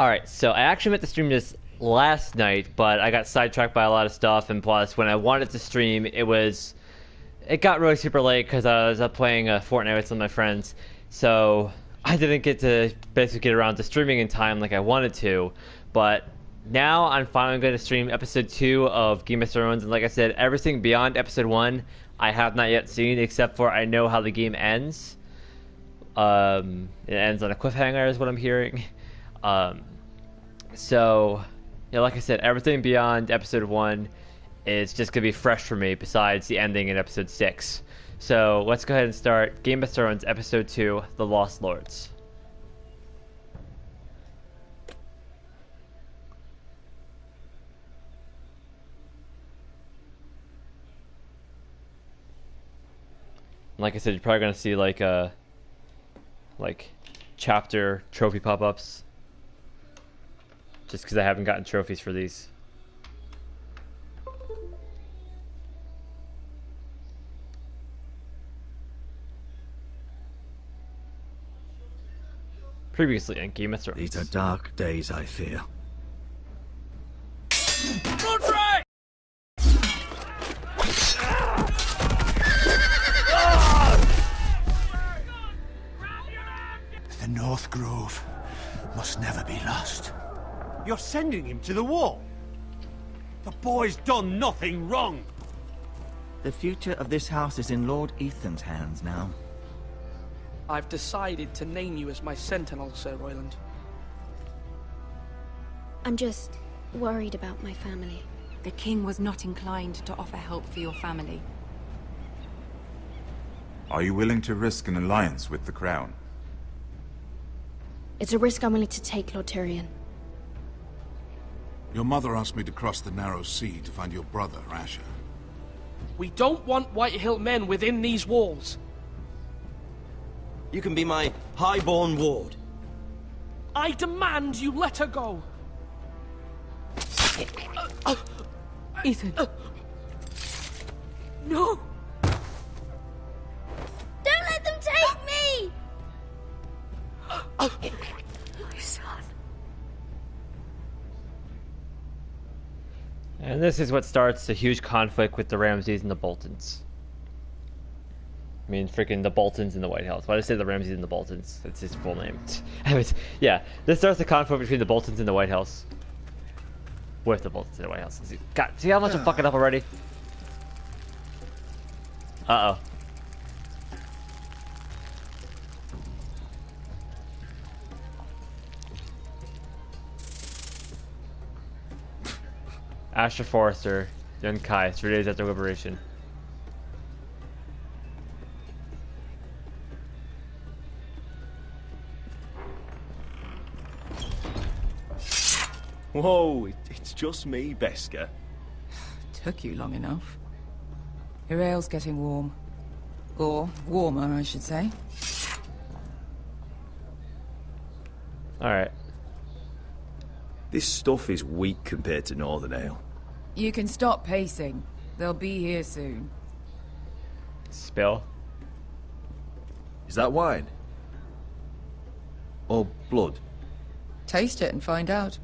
Alright, so I actually meant to stream this last night, but I got sidetracked by a lot of stuff, and plus, when I wanted to stream, it got really super late because I was up playing Fortnite with some of my friends, so I didn't get to basically get around to streaming in time like I wanted to, but now I'm finally going to stream episode 2 of Game of Thrones, and like I said, everything beyond episode 1 I have not yet seen, except for I know how the game ends. It ends on a cliffhanger is what I'm hearing. So, yeah, like I said, everything beyond episode 1 is just going to be fresh for me, besides the ending in episode 6. So, let's go ahead and start Game of Thrones episode 2, The Lost Lords. Like I said, you're probably going to see like chapter trophy pop-ups. Just because I haven't gotten trophies for these. Previously in Game of Thrones. These are dark days, I fear. Rodrik! The North Grove must never be lost. You're sending him to the wall? The boy's done nothing wrong. The future of this house is in Lord Ethan's hands now. I've decided to name you as my sentinel, Sir Royland. I'm just worried about my family. The king was not inclined to offer help for your family. Are you willing to risk an alliance with the crown? It's a risk I'm willing to take, Lord Tyrion. Your mother asked me to cross the narrow sea to find your brother, Asher. We don't want Whitehill men within these walls. You can be my highborn ward. I demand you let her go. Ethan. No! Don't let them take me! My son. And this is what starts a huge conflict with the Ramsays and the Boltons. I mean, freaking the Boltons and the Whitehills. Why did I say the Ramsays and the Boltons? That's his full name. Anyways, yeah, this starts the conflict between the Boltons and the Whitehills. With the Boltons and the Whitehills. God, see how much I'm fucking up already? Uh-oh. Asher Forrester, young Kai, 3 days after liberation. Whoa, it's just me, Beska. Took you long enough. Your ale's getting warm. Or warmer, I should say. Alright. This stuff is weak compared to Northern Ale. You can stop pacing. They'll be here soon. Spill. Is that wine? Or blood? Taste it and find out.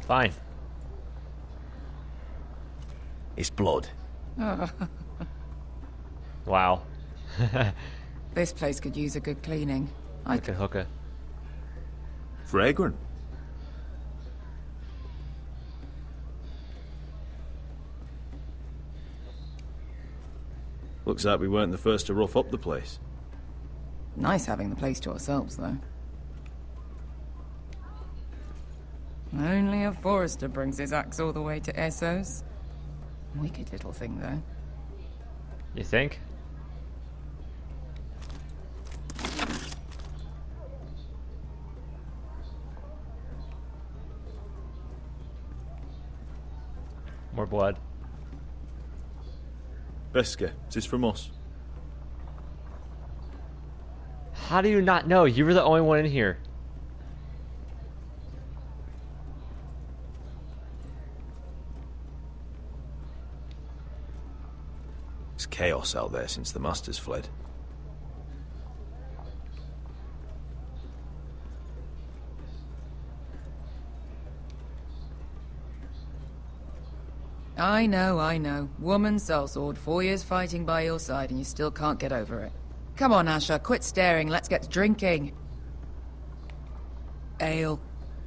Fine. It's blood. Wow. This place could use a good cleaning. Like a hooker. Fragrant. Looks like we weren't the first to rough up the place. Nice having the place to ourselves, though. Only a Forrester brings his axe all the way to Essos. Wicked little thing, though. You think? More blood. Beska, is this from us? How do you not know? You were the only one in here. It's chaos out there since the Masters fled. I know. Woman sellsword, 4 years fighting by your side, and you still can't get over it. Come on, Asher, quit staring. Let's get to drinking. Ale.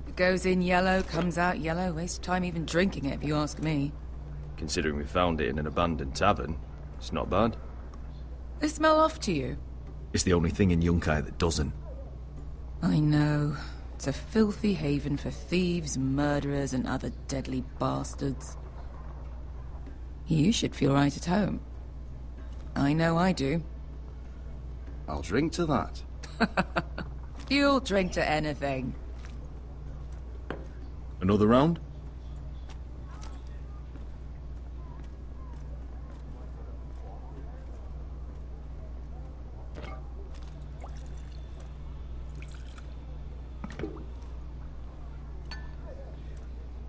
It goes in yellow, comes out yellow. Waste time even drinking it, if you ask me. Considering we found it in an abandoned tavern, it's not bad. They smell off to you? It's the only thing in Yunkai that doesn't. I know. It's a filthy haven for thieves, murderers, and other deadly bastards. You should feel right at home. I know I do. I'll drink to that. You'll drink to anything. Another round?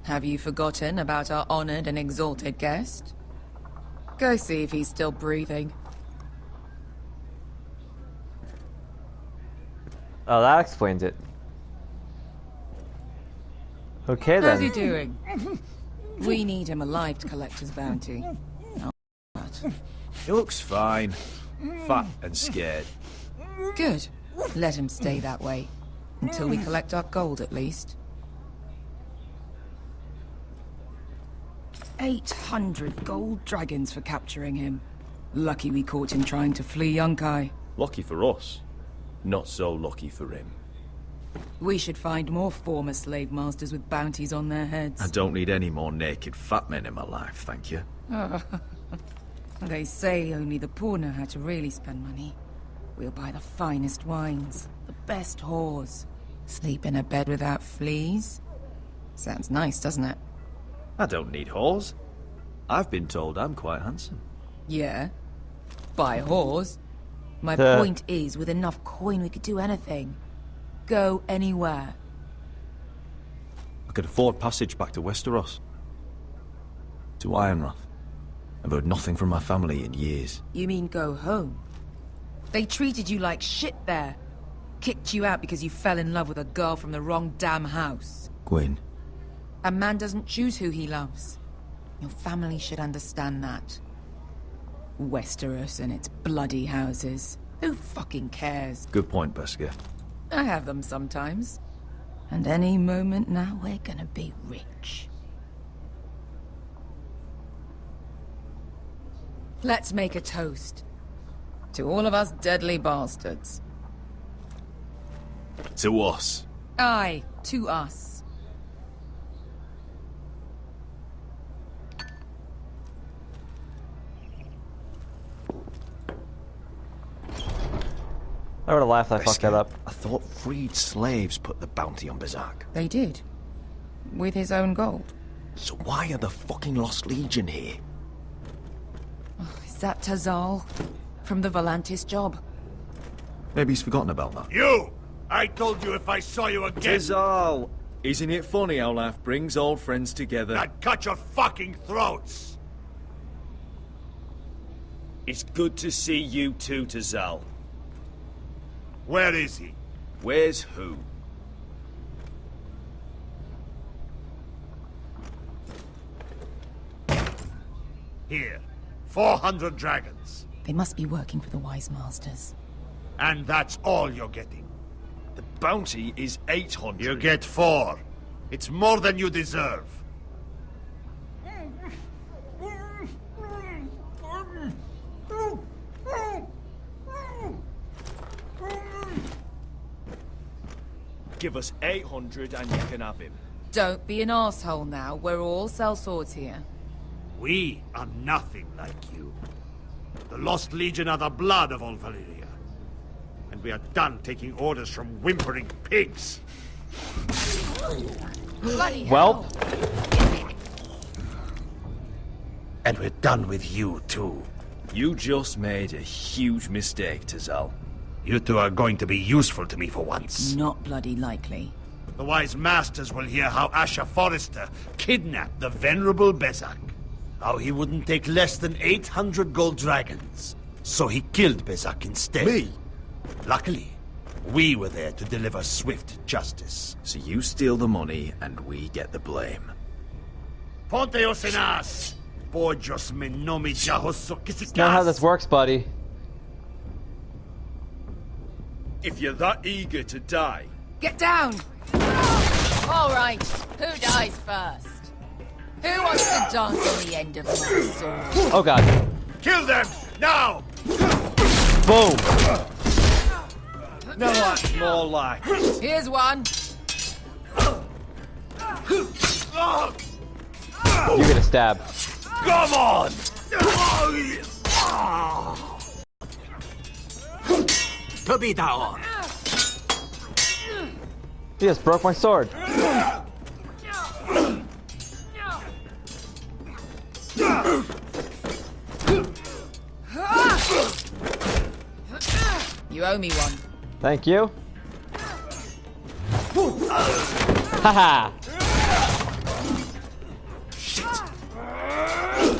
Have you forgotten about our honored and exalted guest? Go see if he's still breathing. Oh, that explains it. Okay then. How's he doing? We need him alive to collect his bounty. He looks fine. Fat and scared. Good. Let him stay that way. Until we collect our gold, at least. 800 gold dragons for capturing him. Lucky we caught him trying to flee Yunkai. Lucky for us. Not so lucky for him. We should find more former slave masters with bounties on their heads. I don't need any more naked fat men in my life, thank you. They say only the poor know how to really spend money. We'll buy the finest wines, the best whores, sleep in a bed without fleas. Sounds nice, doesn't it? I don't need whores. I've been told I'm quite handsome. Yeah. Buy whores. My point is, with enough coin we could do anything. Go anywhere. I could afford passage back to Westeros. To Ironrath. I've heard nothing from my family in years. You mean go home? They treated you like shit there. Kicked you out because you fell in love with a girl from the wrong damn house. Gwyn. A man doesn't choose who he loves. Your family should understand that. Westeros and its bloody houses. Who fucking cares? Good point, Beskar. I have them sometimes. And any moment now, we're gonna be rich. Let's make a toast. To all of us deadly bastards. To us. Aye, to us. I would have laughed if I fucked that up. I thought freed slaves put the bounty on Berserk. They did. With his own gold. So why are the fucking Lost Legion here? Oh, is that Tazal? From the Volantis job? Maybe he's forgotten about that. You! I told you if I saw you again... Tizal! Isn't it funny how life brings old friends together? I'd cut your fucking throats! It's good to see you too, Tazal. Where is he? Where's who? Here. 400 dragons. They must be working for the Wise Masters. And that's all you're getting. The bounty is 800. You get 4. It's more than you deserve. Give us 800 and you can have him. Don't be an asshole now. We're all sellswords here. We are nothing like you. The Lost Legion are the blood of all Valyria. And we are done taking orders from whimpering pigs. Well, And we're done with you, too. You just made a huge mistake, Tazal. You two are going to be useful to me for once. Not bloody likely. The Wise Masters will hear how Asher Forrester kidnapped the venerable Bezak. How he wouldn't take less than 800 gold dragons. So he killed Bezak instead. Me? Luckily, we were there to deliver swift justice. So you steal the money and we get the blame. Ponte Osenas! Not how this works, buddy. If you're that eager to die... Get down! All right, who dies first? Who wants to dance on the end of my sword? Oh god. Kill them! Now! Boom! No, that's more like... Here's one. You get a stab. Come on! He just broke my sword. You owe me one. Thank you. Haha.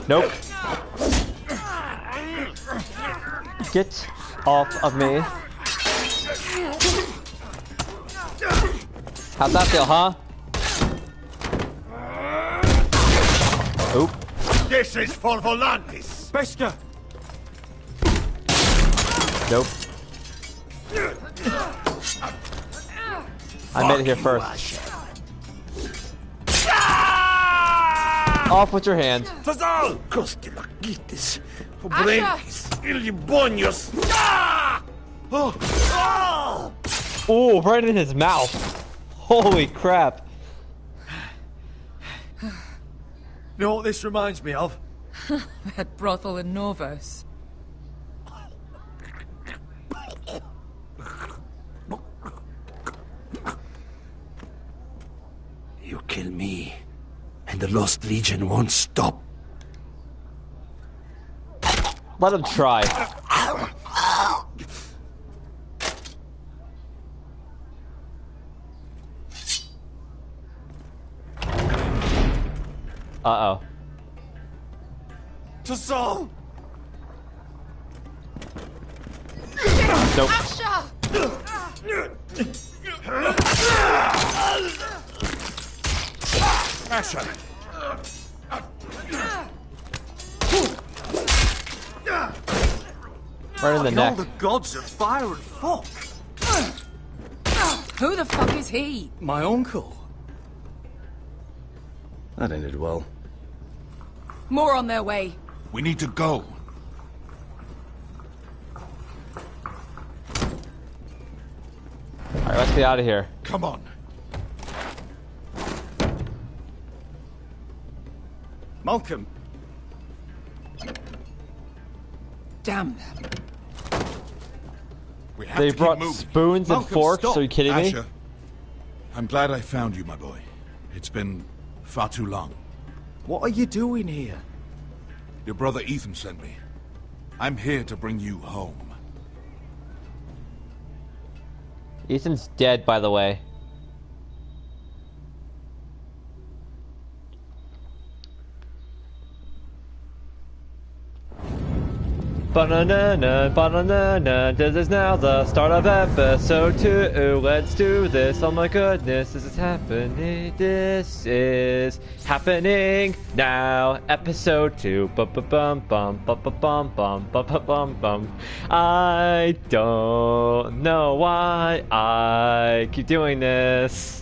Nope. Get off of me. How'd that feel, huh? Oop. This is for Volantis! Bester! Nope. I made it here first. Off with your hand. Fazal! Costilagitis! Obrenis! Ilibonios! Ooh, right in his mouth. Holy crap. You know what this reminds me of? That brothel in Novos. You kill me, and the Lost Legion won't stop. Let him try. Uh-oh. To Saul! Nope. Asher! Right in the neck. All the gods of fire and fog. Who the fuck is he? My uncle. That ended well. More on their way. We need to go. Alright, let's be out of here. Come on. Malcolm. Damn them. We have They to keep brought moving. spoons and Malcolm, forks? stop. Are you kidding me? Asher, I'm glad I found you, my boy. It's been far too long. What are you doing here? Your brother Ethan sent me. I'm here to bring you home. Ethan's dead, by the way. Ba-na-na-na, ba-na-na-na, this is now the start of episode 2. Let's do this. Oh my goodness, this is happening. This is happening now. Episode 2. Ba-ba-bum-bum, ba-ba-bum-bum, ba-ba-bum-bum. I don't know why I keep doing this,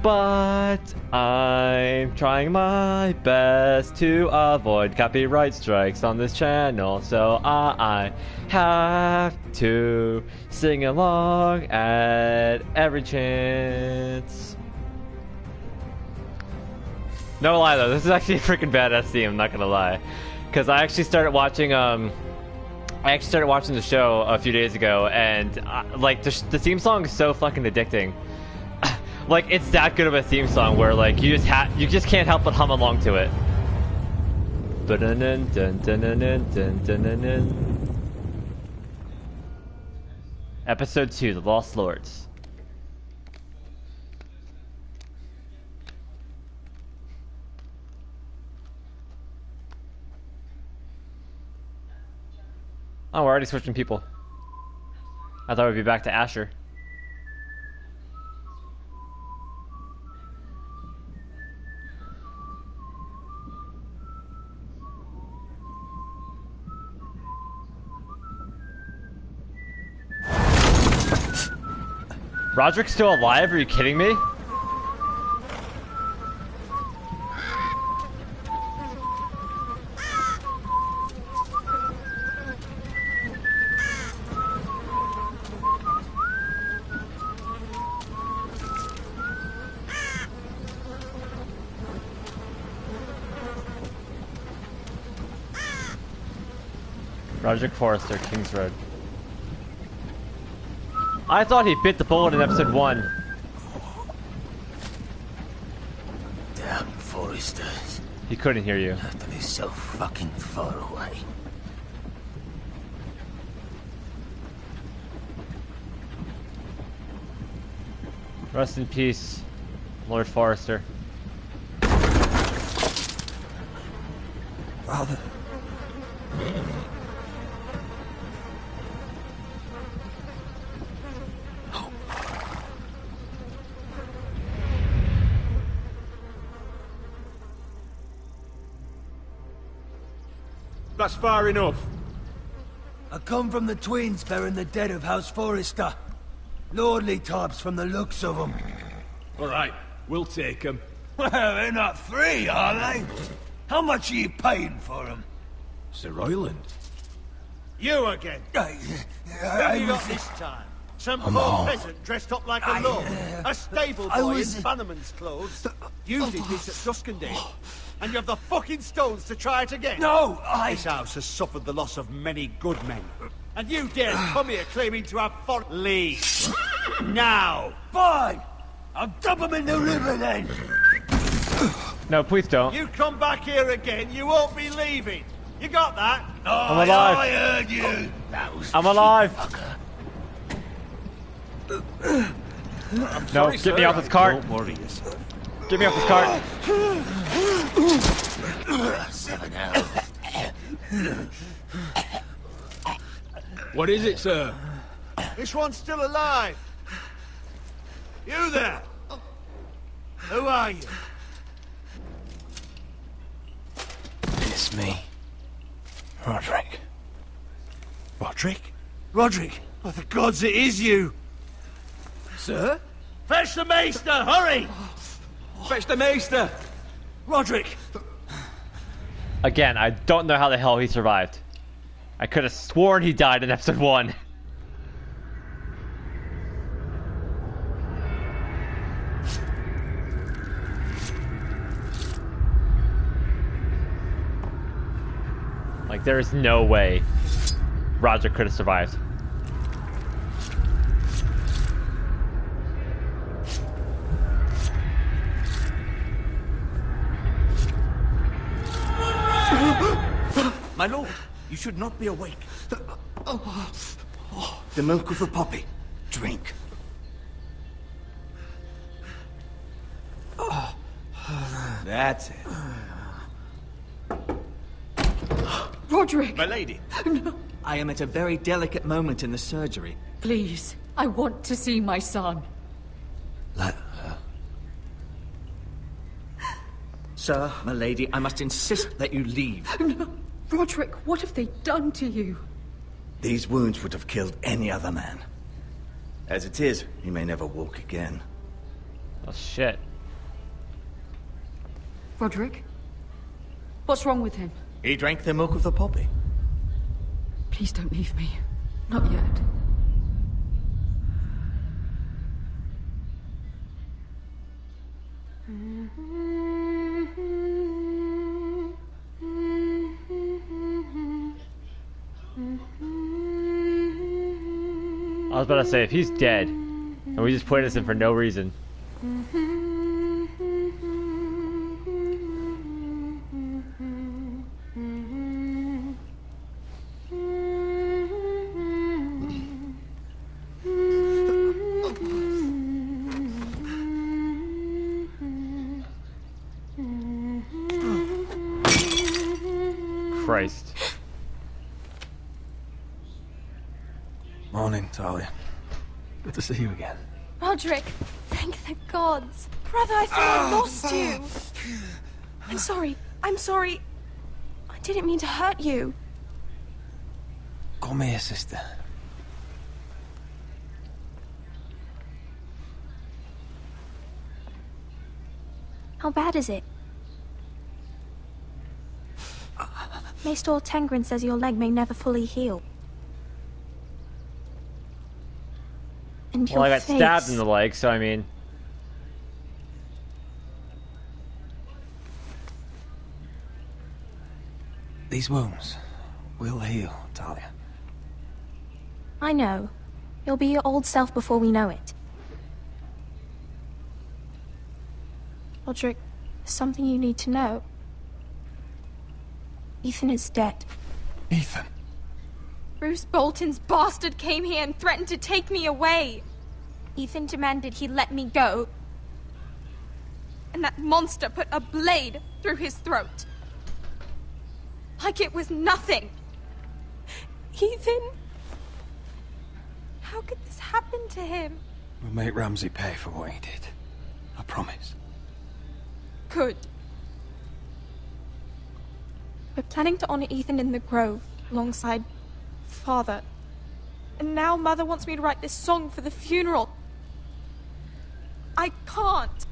but I'm trying my best to avoid copyright strikes on this channel, so I have to sing along at every chance. No lie though, this is actually a freaking badass theme, I'm not gonna lie. Because I actually started watching the show a few days ago, and like the theme song is so fucking addicting. Like, it's that good of a theme song where, like, you just can't help but hum along to it. Episode 2, The Lost Lords. Oh, we're already switching people. I thought we'd be back to Asher. Rodrik's still alive? Are you kidding me? Rodrik Forrester, Kings Road. I thought he bit the bullet in episode 1. Damn Forresters. He couldn't hear you. That is so fucking far away. Rest in peace, Lord Forrester. Father. That's far enough. I come from the twins bearing the dead of House Forrester. Lordly types from the looks of them. All right, we'll take them. Well, they're not free, are they? How much are you paying for them? Sir Royland. You again. Who have you got this time? Some poor peasant dressed up like a lord. A stable boy in Bannerman's clothes. You did this at Duskendale. And you have the fucking stones to try it again? No, This house has suffered the loss of many good men. And you dare come here claiming to have Leave. Now. Fine. I'll dump them in the river then. No, please don't. You come back here again, you won't be leaving. You got that? I'm alive. I heard you. I'm alive. No, sorry, get me sir. off this cart. Don't worry yourself. Get me off this cart. 7 hours. What is it, sir? This one's still alive. You there? Who are you? It's me. Rodrik. Rodrik? Rodrik? Oh, the gods, it is you. Sir? Fetch the maester, hurry! Fetch the maester! Rodrik! Again, I don't know how the hell he survived. I could have sworn he died in episode 1. Like, there is no way Roger could have survived. My lord, you should not be awake. The milk of the poppy. Drink. That's it. Rodrik! My lady. No. I am at a very delicate moment in the surgery. Please, I want to see my son. Let her. Sir, my lady, I must insist that you leave. No. Rodrik, what have they done to you? These wounds would have killed any other man. As it is, he may never walk again. Oh, shit. Rodrik? What's wrong with him? He drank the milk of the poppy. Please don't leave me. Not yet. I was about to say, if he's dead, and we just put us in for no reason. Christ. Morning, Talia. Good to see you again. Rodrik, thank the gods. Brother, I thought I lost you. I'm sorry. I'm sorry. I didn't mean to hurt you. Come here, sister. How bad is it? Maester Tengrin says your leg may never fully heal. And Well, I got face. stabbed in the leg, so I mean... These wounds will heal, Talia. I know. You'll be your old self before we know it. Rodrik, there's something you need to know. Ethan is dead. Ethan? Bruce Bolton's bastard came here and threatened to take me away. Ethan demanded he let me go. And that monster put a blade through his throat. Like it was nothing. Ethan? How could this happen to him? We'll make Ramsay pay for what he did. I promise. Good. We're planning to honor Ethan in the Grove, alongside Father. And now Mother wants me to write this song for the funeral. I can't.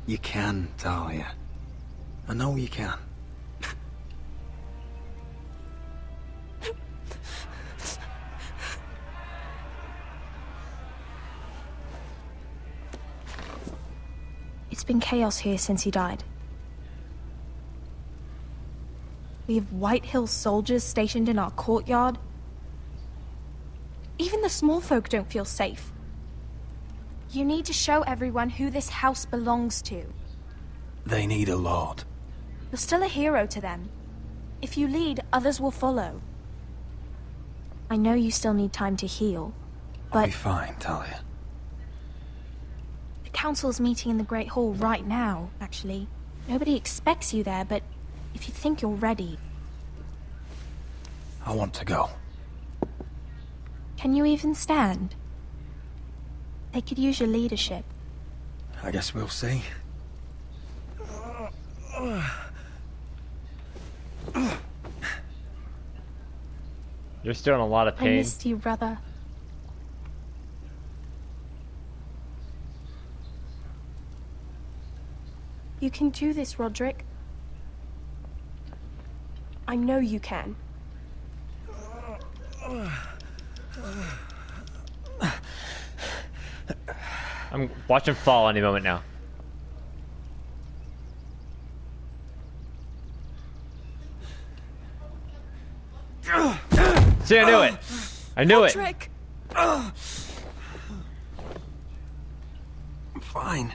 You can, Talia. I know you can. It's been chaos here since he died. We have Whitehills soldiers stationed in our courtyard. Even the small folk don't feel safe. You need to show everyone who this house belongs to. They need a lord. You're still a hero to them. If you lead, others will follow. I know you still need time to heal, but... I'll be fine, Talia. The council's meeting in the Great Hall right now, actually. Nobody expects you there, but if you think you're ready... I want to go. Can you even stand? They could use your leadership. I guess we'll see. You're still in a lot of I pain. missed you, brother. You can do this, Rodrik. I know you can. I'm watching fall any moment now. See, I knew it. I knew it. Rodrik! I'm fine.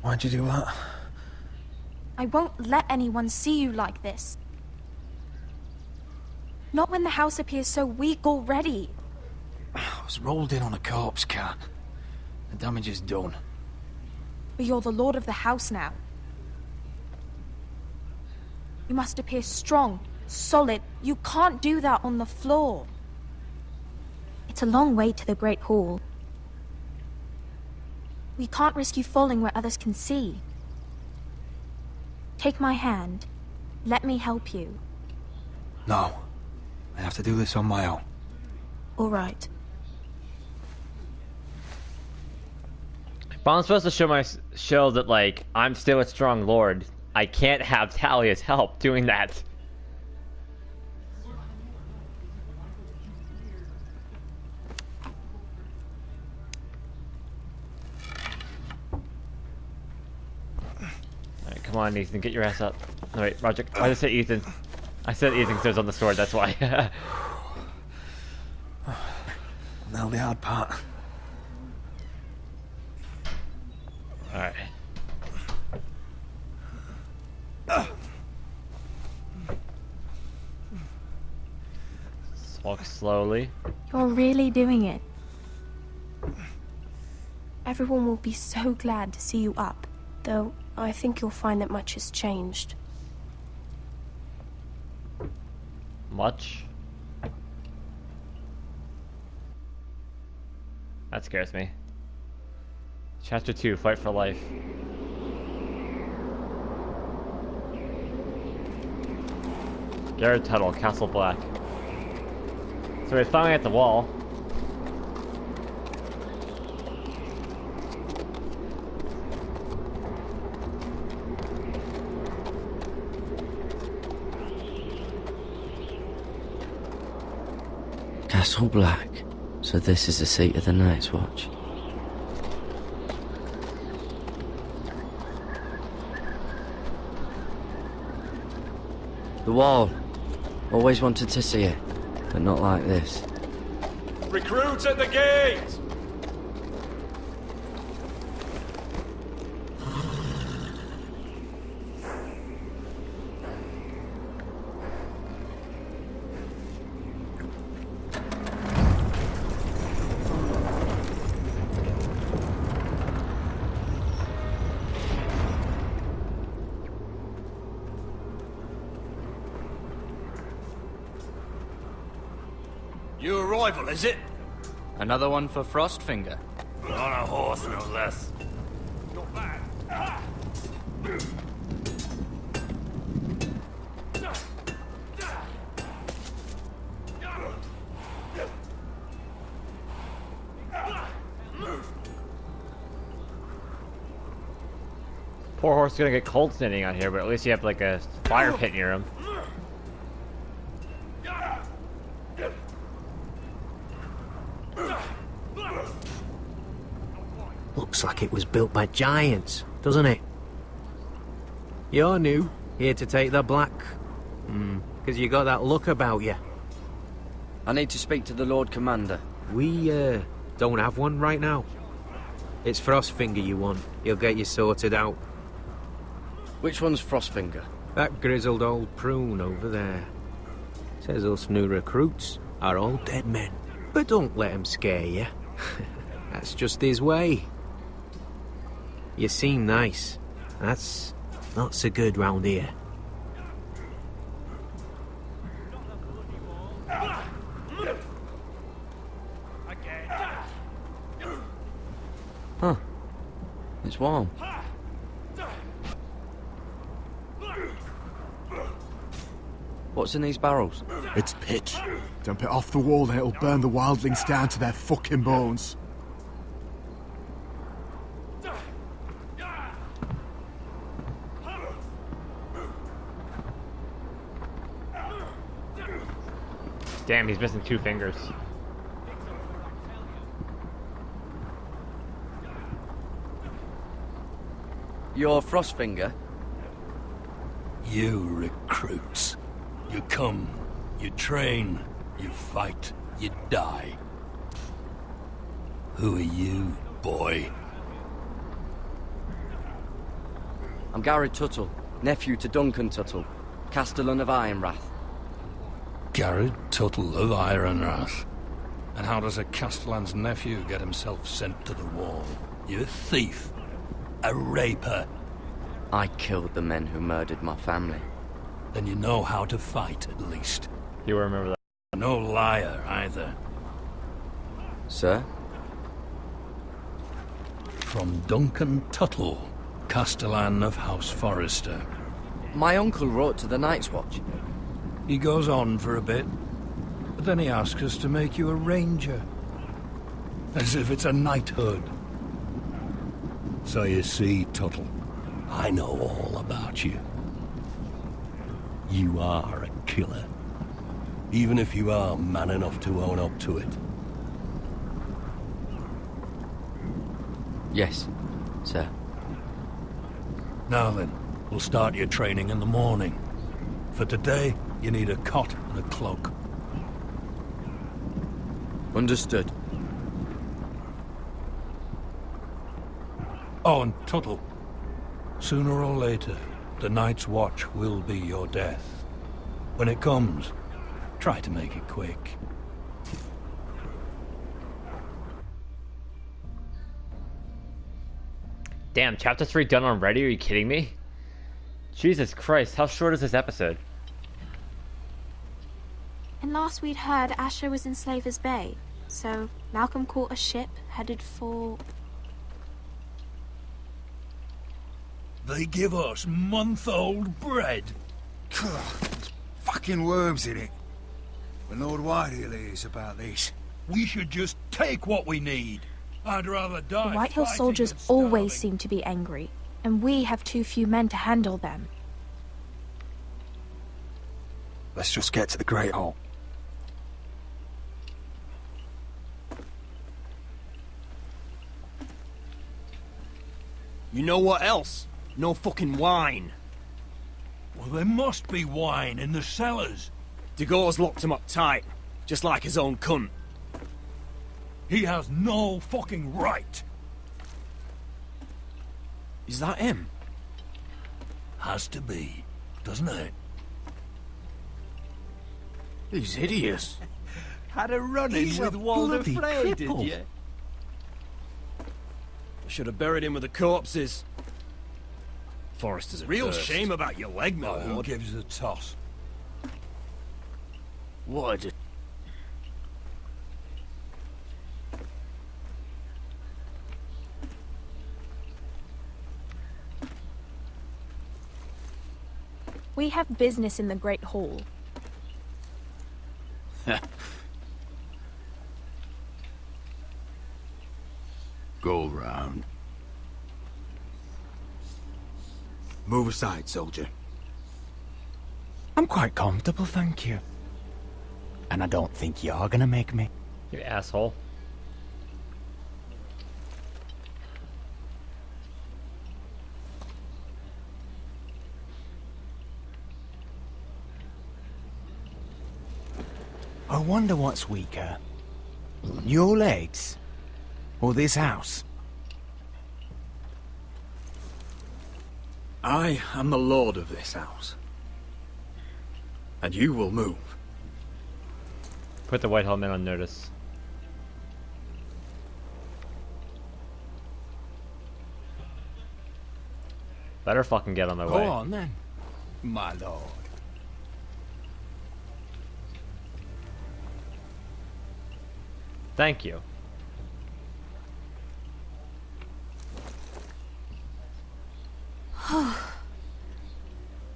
Why'd you do that? I won't let anyone see you like this. Not when the house appears so weak already. I was rolled in on a corpse cart. The damage is done. But you're the lord of the house now. You must appear strong, solid. You can't do that on the floor. It's a long way to the Great Hall. We can't risk you falling where others can see. Take my hand. Let me help you. No. I have to do this on my own. All right. If I'm supposed to show that, like, I'm still a strong lord, I can't have Talia's help doing that. Alright, come on, Ethan, get your ass up. Alright, Rodrik, I just said Ethan. I said Ethan because it was on the sword, that's why. Now the hard part. Alright. Walk slowly. You're really doing it. Everyone will be so glad to see you up. Though, I think you'll find that much has changed. Much? That scares me. Chapter 2, Fight for Life. Gared Tuttle, Castle Black. So we're finally at the wall. Castle Black. So this is the seat of the Night's Watch. The wall. Always wanted to see it, but not like this. Recruits at the gate! New arrival, is it? Another one for Frostfinger. On a horse, no less. Not bad. Poor horse is gonna get cold standing out here, but at least you have like a fire pit near him. Looks like it was built by giants, doesn't it? You're new, here to take the black. Because you got that look about you. I need to speak to the Lord Commander. We, don't have one right now. It's Frostfinger you want. He'll get you sorted out. Which one's Frostfinger? That grizzled old prune over there. Says us new recruits are all dead men. But don't let him scare you. That's just his way. You seem nice. That's not so good round here. Huh. It's warm. What's in these barrels? It's pitch. Dump it off the wall and it'll burn the wildlings down to their fucking bones. Damn, he's missing 2 fingers. You're Frostfinger? You recruits. You come, you train, you fight, you die. Who are you, boy? I'm Gared Tuttle, nephew to Duncan Tuttle, Castellan of Ironrath. Gared Tuttle of Ironrath. And how does a Castellan's nephew get himself sent to the wall? You thief. A raper. I killed the men who murdered my family. Then you know how to fight, at least. You will remember that. No liar, either. Sir? From Duncan Tuttle, Castellan of House Forrester. My uncle wrote to the Night's Watch. He goes on for a bit, but then he asks us to make you a ranger. As if it's a knighthood. So you see, Tuttle, I know all about you. You are a killer. Even if you are man enough to own up to it. Yes, sir. Now then, we'll start your training in the morning. For today, you need a cot and a cloak. Understood. Oh, and Tuttle. Sooner or later, the Night's Watch will be your death. When it comes, try to make it quick. Damn, chapter 3 done already? Are you kidding me? Jesus Christ, how short is this episode? And last we'd heard Asher was in Slaver's Bay, so Malcolm caught a ship headed for... They give us month-old bread. fucking worms in it. When Lord Whitehills hears about this, we should just take what we need. I'd rather die. The Whitehills soldiers always seem to be angry, and we have too few men to handle them. Let's just get to the Great Hall. You know what else? No fucking wine. Well, there must be wine in the cellars. Degor's locked him up tight, just like his own cunt. He has no fucking right. Is that him? Has to be, doesn't it? He's hideous. Had a run-in with Walder Frey, did you? Should have buried him with the corpses. Forrester's a Real first. shame about your leg, my Oh, lord. Who gives a toss? What a... We have business in the Great Hall. Go round. Move aside, soldier. I'm quite comfortable, thank you. And I don't think you're gonna make me. You asshole. I wonder what's weaker. Your legs? Or this house? I am the lord of this house. And you will move. Put the Whitehall men on notice. Better fucking get on my way. Go on then, my lord. Thank you.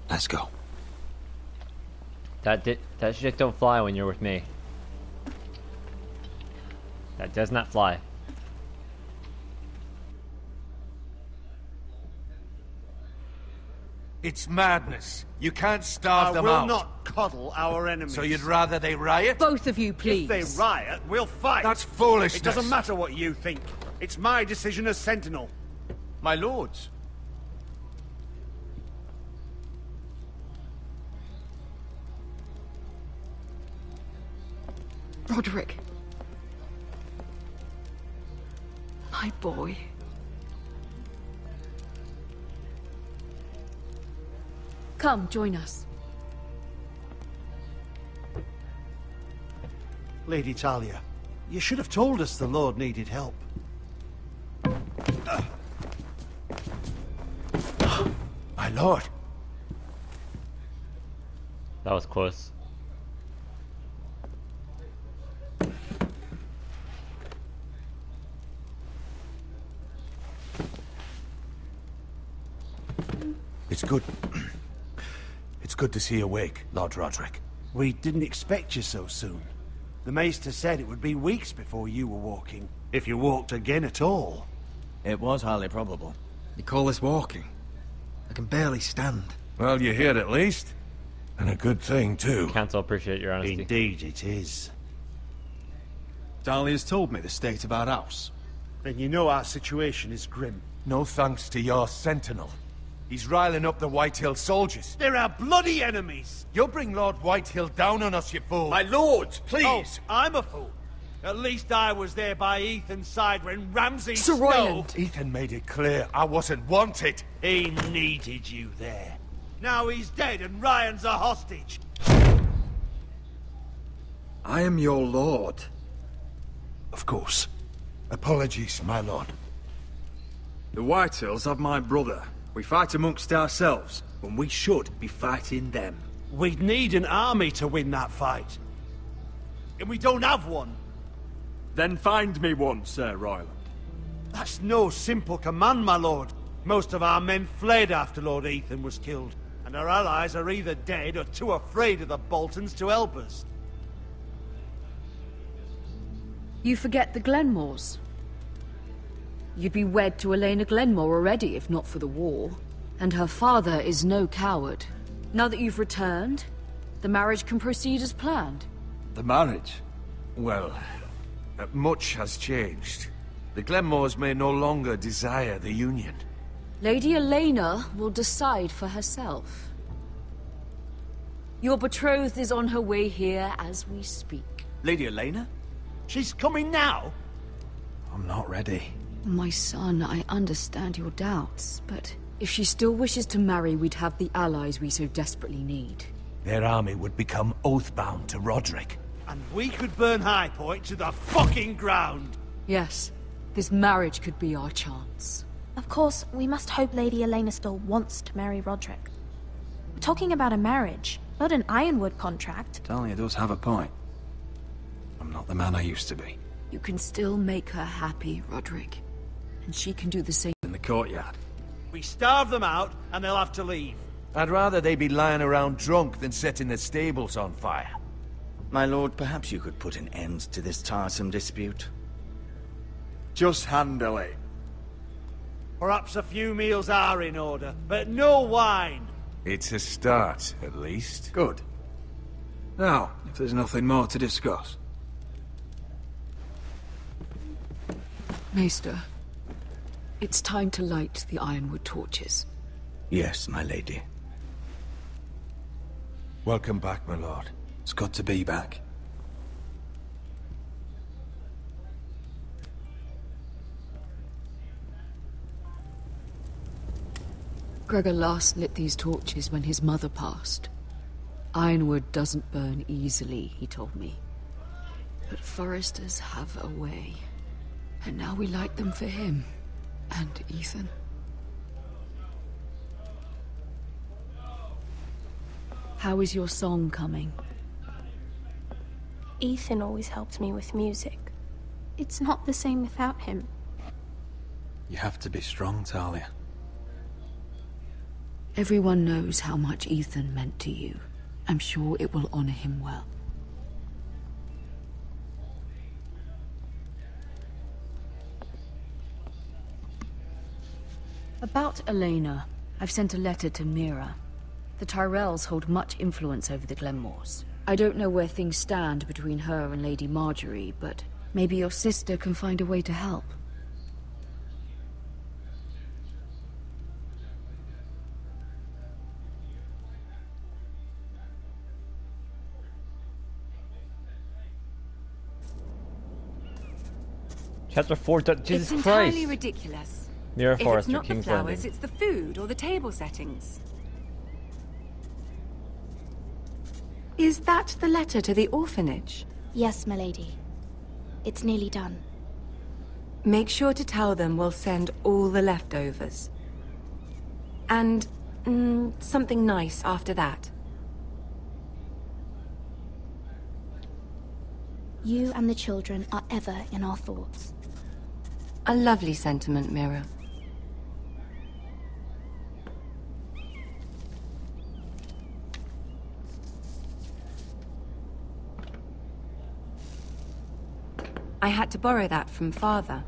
Let's go. That shit don't fly when you're with me. That does not fly. It's madness. You can't starve them out. I will not coddle our enemies. So you'd rather they riot? Both of you, please. If they riot, we'll fight. That's foolishness. It doesn't matter what you think. It's my decision as Sentinel. My lords. Rodrik. My boy. Come, join us. Lady Talia, you should have told us the Lord needed help. My lord. That was close. It's good. It's good to see you awake, Lord Rodrik. We didn't expect you so soon. The Maester said it would be weeks before you were walking, if you walked again at all. It was highly probable. You call this walking? I can barely stand. Well, you're here at least. And a good thing, too. Council appreciate your honesty. Indeed it is. Dahlia's told me the state of our house. Then you know our situation is grim. No thanks to your sentinel. He's riling up the Whitehill soldiers. They're our bloody enemies! You'll bring Lord Whitehill down on us, you fool! My lords, please! Oh, I'm a fool. At least I was there by Ethan's side when Ramsay Sir Royland. Ethan made it clear I wasn't wanted. He needed you there. Now he's dead and Ryan's a hostage. I am your lord. Of course. Apologies, my lord. The Whitehills have my brother. We fight amongst ourselves, when we should be fighting them. We'd need an army to win that fight. And we don't have one. Then find me one, Sir Royland. That's no simple command, my lord. Most of our men fled after Lord Ethan was killed, and And our allies are either dead or too afraid of the Boltons to help us. You forget the Glenmores. You'd be wed to Elena Glenmore already if not for the war. And her father is no coward. Now that you've returned, the marriage can proceed as planned. The marriage? Well, much has changed. The Glenmores may no longer desire the union. Lady Elena will decide for herself. Your betrothed is on her way here as we speak. Lady Elena? She's coming now? I'm not ready. My son, I understand your doubts, but if she still wishes to marry, we'd have the allies we so desperately need. Their army would become oath-bound to Rodrik. And we could burn High Point to the fucking ground! Yes, this marriage could be our chance. Of course, we must hope Lady Elena still wants to marry Rodrik. We're talking about a marriage, not an Ironwood contract. Talia does have a point. I'm not the man I used to be. You can still make her happy, Rodrik. And she can do the same in the courtyard. We starve them out, and they'll have to leave. I'd rather they be lying around drunk than setting the stables on fire. My lord, perhaps you could put an end to this tiresome dispute. Just handle it. Perhaps a few meals are in order, but no wine! It's a start, at least. Good. Now, if there's nothing more to discuss. Maester, it's time to light the Ironwood torches. Yes, my lady. Welcome back, my lord. It's good to be back. Gregor last lit these torches when his mother passed. Ironwood doesn't burn easily, he told me. But foresters have a way. And now we light them for him. And Ethan. How is your song coming? Ethan always helps me with music. It's not the same without him. You have to be strong, Talia. Everyone knows how much Ethan meant to you. I'm sure it will honor him well. About Elena, I've sent a letter to Mira. The Tyrells hold much influence over the Glenmores. I don't know where things stand between her and Lady Marjorie, but maybe your sister can find a way to help. Chapter 4, Jesus It's Christ. entirely ridiculous. Mira If Forrester, it's not the King's flowers, Landing. it's the food or the table settings. Is that the letter to the orphanage? Yes, my lady. It's nearly done. Make sure to tell them we'll send all the leftovers. And something nice after that. You and the children are ever in our thoughts. A lovely sentiment, Mira. I had to borrow that from Father.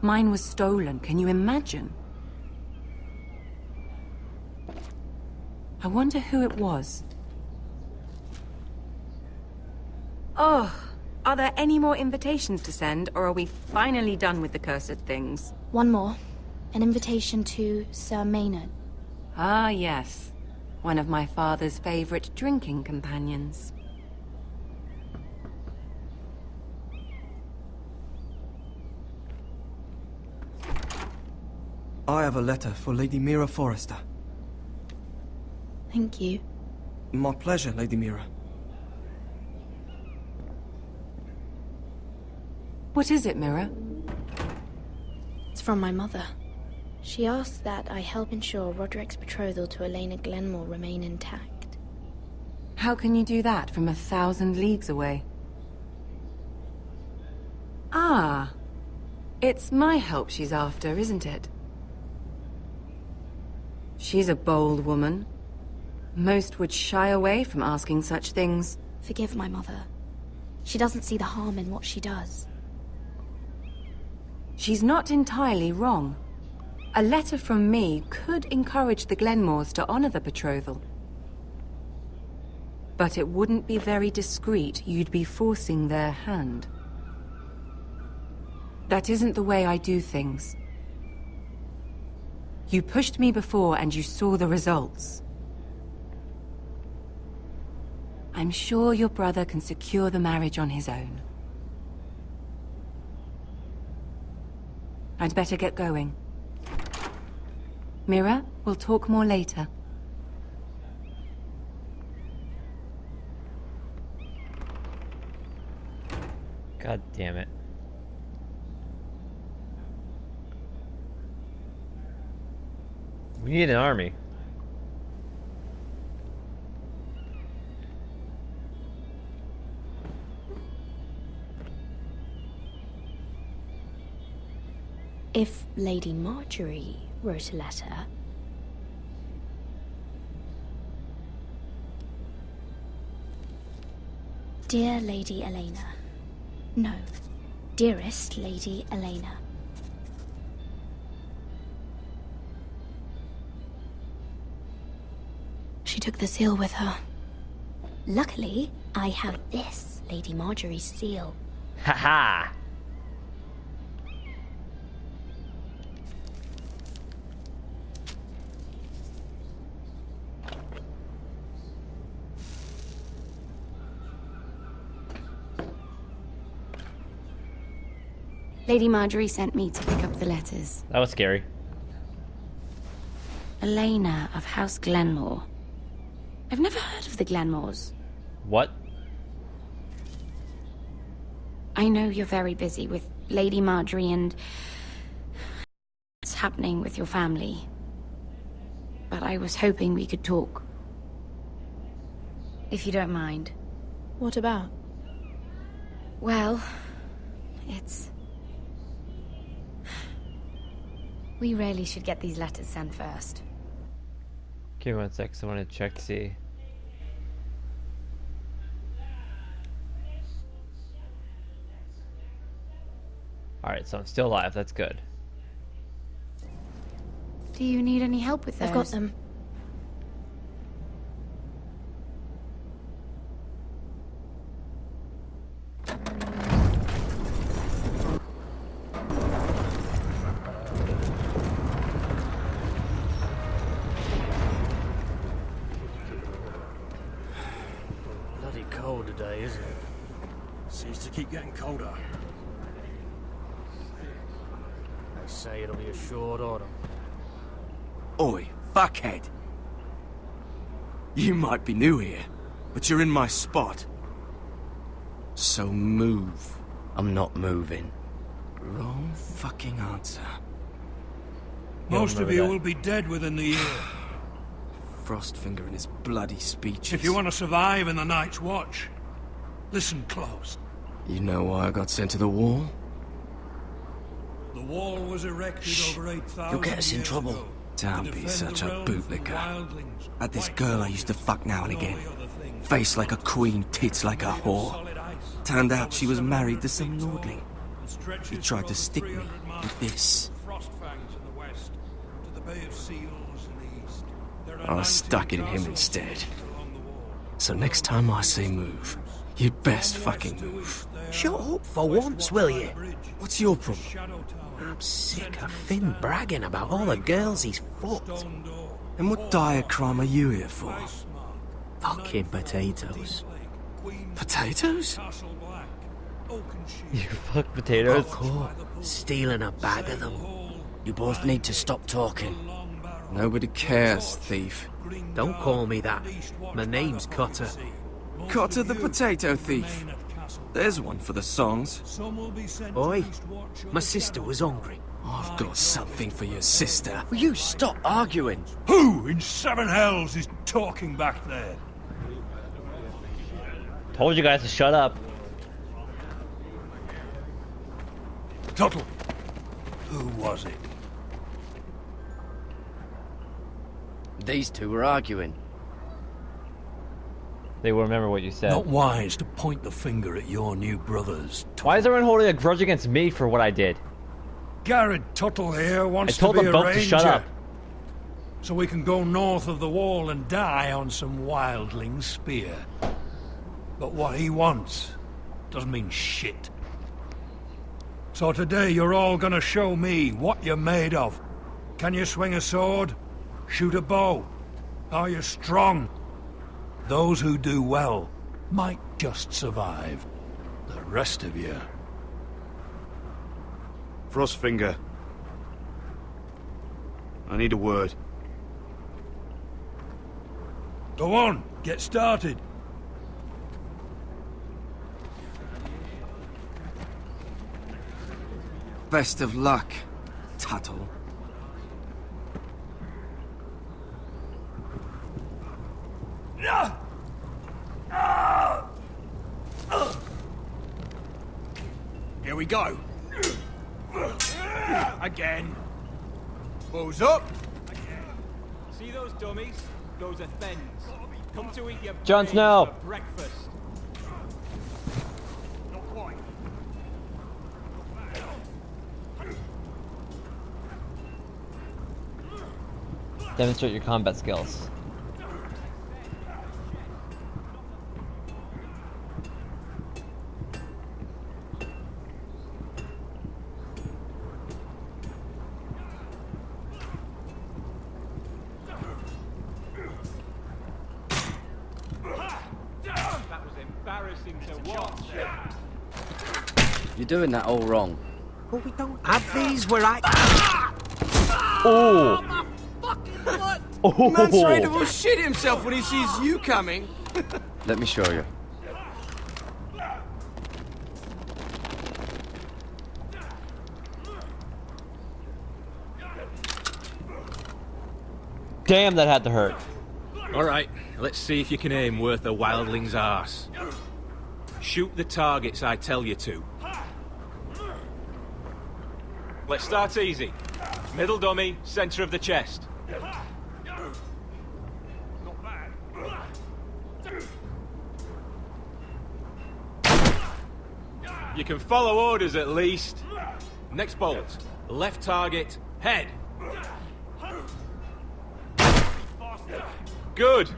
Mine was stolen, can you imagine? I wonder who it was. Oh, are there any more invitations to send, or are we finally done with the cursed things? One more. An invitation to Sir Maynard. Ah, yes. One of my father's favorite drinking companions. I have a letter for Lady Mira Forrester. Thank you. My pleasure, Lady Mira. What is it, Mira? It's from my mother. She asks that I help ensure Rodrik's betrothal to Elena Glenmore remain intact. How can you do that from 1,000 leagues away? Ah. It's my help she's after, isn't it? She's a bold woman. Most would shy away from asking such things. Forgive my mother. She doesn't see the harm in what she does. She's not entirely wrong. A letter from me could encourage the Glenmores to honor the betrothal. But it wouldn't be very discreet. You'd be forcing their hand. That isn't the way I do things. You pushed me before and you saw the results. I'm sure your brother can secure the marriage on his own. I'd better get going. Mira, we'll talk more later. God damn it. We need an army. If Lady Marjorie wrote a letter... Dear Lady Elena. No, dearest Lady Elena. She took the seal with her. Luckily, I have this, Lady Marjorie's seal. Ha-ha! Lady Marjorie sent me to pick up the letters. That was scary. Elena of House Glenmore. I've never heard of the Glenmores. What? I know you're very busy with Lady Marjorie and what's happening with your family. But I was hoping we could talk. If you don't mind. What about? Well, it's... We really should get these letters sent first. Give me 1 sec, I want to check to see. Alright, so I'm still alive, that's good. Do you need any help with those? I've got them. Bloody cold today, isn't it? Seems to keep getting colder. They say it'll be a short autumn. Oi, fuckhead. You might be new here, but you're in my spot. So move. I'm not moving. Wrong fucking answer. Most of you will be dead within the year. Frostfinger and his bloody speeches. If you want to survive in the Night's Watch, listen close. You know why I got sent to the wall? The wall was erected over 8,000 You'll get us in years trouble. ago Don't to be defend such the a realm from bootlicker. wildlings, Had this white girl I wolves, used to fuck now and and all again. the other things. Face like a queen, tits like a whore. Turned out she was married to some lordling. He tried to stick me with this. I stuck it in him instead. So next time I say move, you'd best fucking move. Shut up for once, will you? What's your problem? I'm sick of Finn bragging about all the girls he's fucked. And what dire crime are you here for? Fucking potatoes. Potatoes? You fuck potatoes? Oh, stealing a bag of them. You both need to stop talking. Nobody cares, thief. Don't call me that. My name's Cotter. Cotter the potato thief. There's one for the songs. Oi, my sister was hungry. I've got something for your sister. Will you stop arguing? Who in seven hells is talking back there? Told you guys to shut up. Tuttle. Who was it? These two were arguing. They will remember what you said. Not wise to point the finger at your new brothers. Why is everyone holding a grudge against me for what I did? Gared Tuttle here wants I told to be them a both ranger. to shut up. So we can go north of the wall and die on some wildling spear. But what he wants doesn't mean shit. So today you're all gonna show me what you're made of. Can you swing a sword? Shoot a bow? Are you strong? Those who do well might just survive. The rest of you... Frostfinger. I need a word. Go on, get started. Best of luck, Tuttle. Here we go. Again. Balls up. See those dummies? Those are thens. Come to eat your Jon brains Snow. for breakfast. Not quite. Demonstrate your combat skills. That was embarrassing to watch. You're doing that all wrong. But we don't have these where I... Oh! Oh. Man's ready to shit himself when he sees you coming. Let me show you. Damn, that had to hurt. Alright, let's see if you can aim worth a wildling's arse. Shoot the targets I tell you to. Let's start easy. Middle dummy, center of the chest. You can follow orders at least. Next bolt. Left target, head. Good.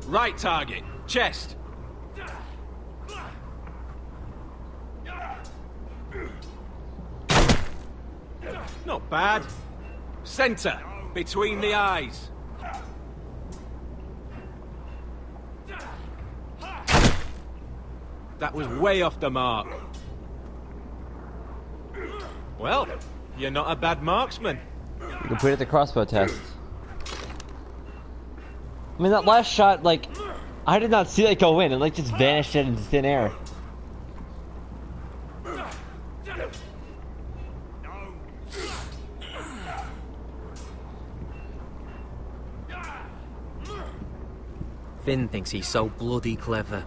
Right target, chest. Not bad. Center, between the eyes. That was way off the mark. Well, you're not a bad marksman. You completed the crossbow test. I mean, that last shot, like, I did not see that go in. It, like, just vanished into thin air. Finn thinks he's so bloody clever.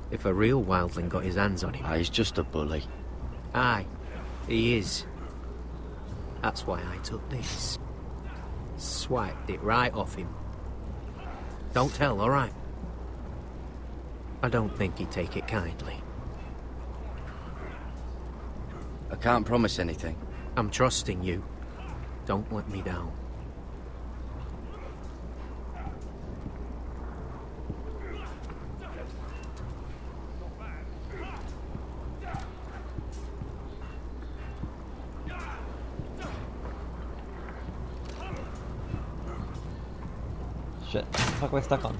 If a real wildling got his hands on him... Ah, he's just a bully. Aye, he is. That's why I took this. Swiped it right off him. Don't tell, alright? I don't think he'd take it kindly. I can't promise anything. I'm trusting you. Don't let me down. Shit, what the fuck am I stuck on?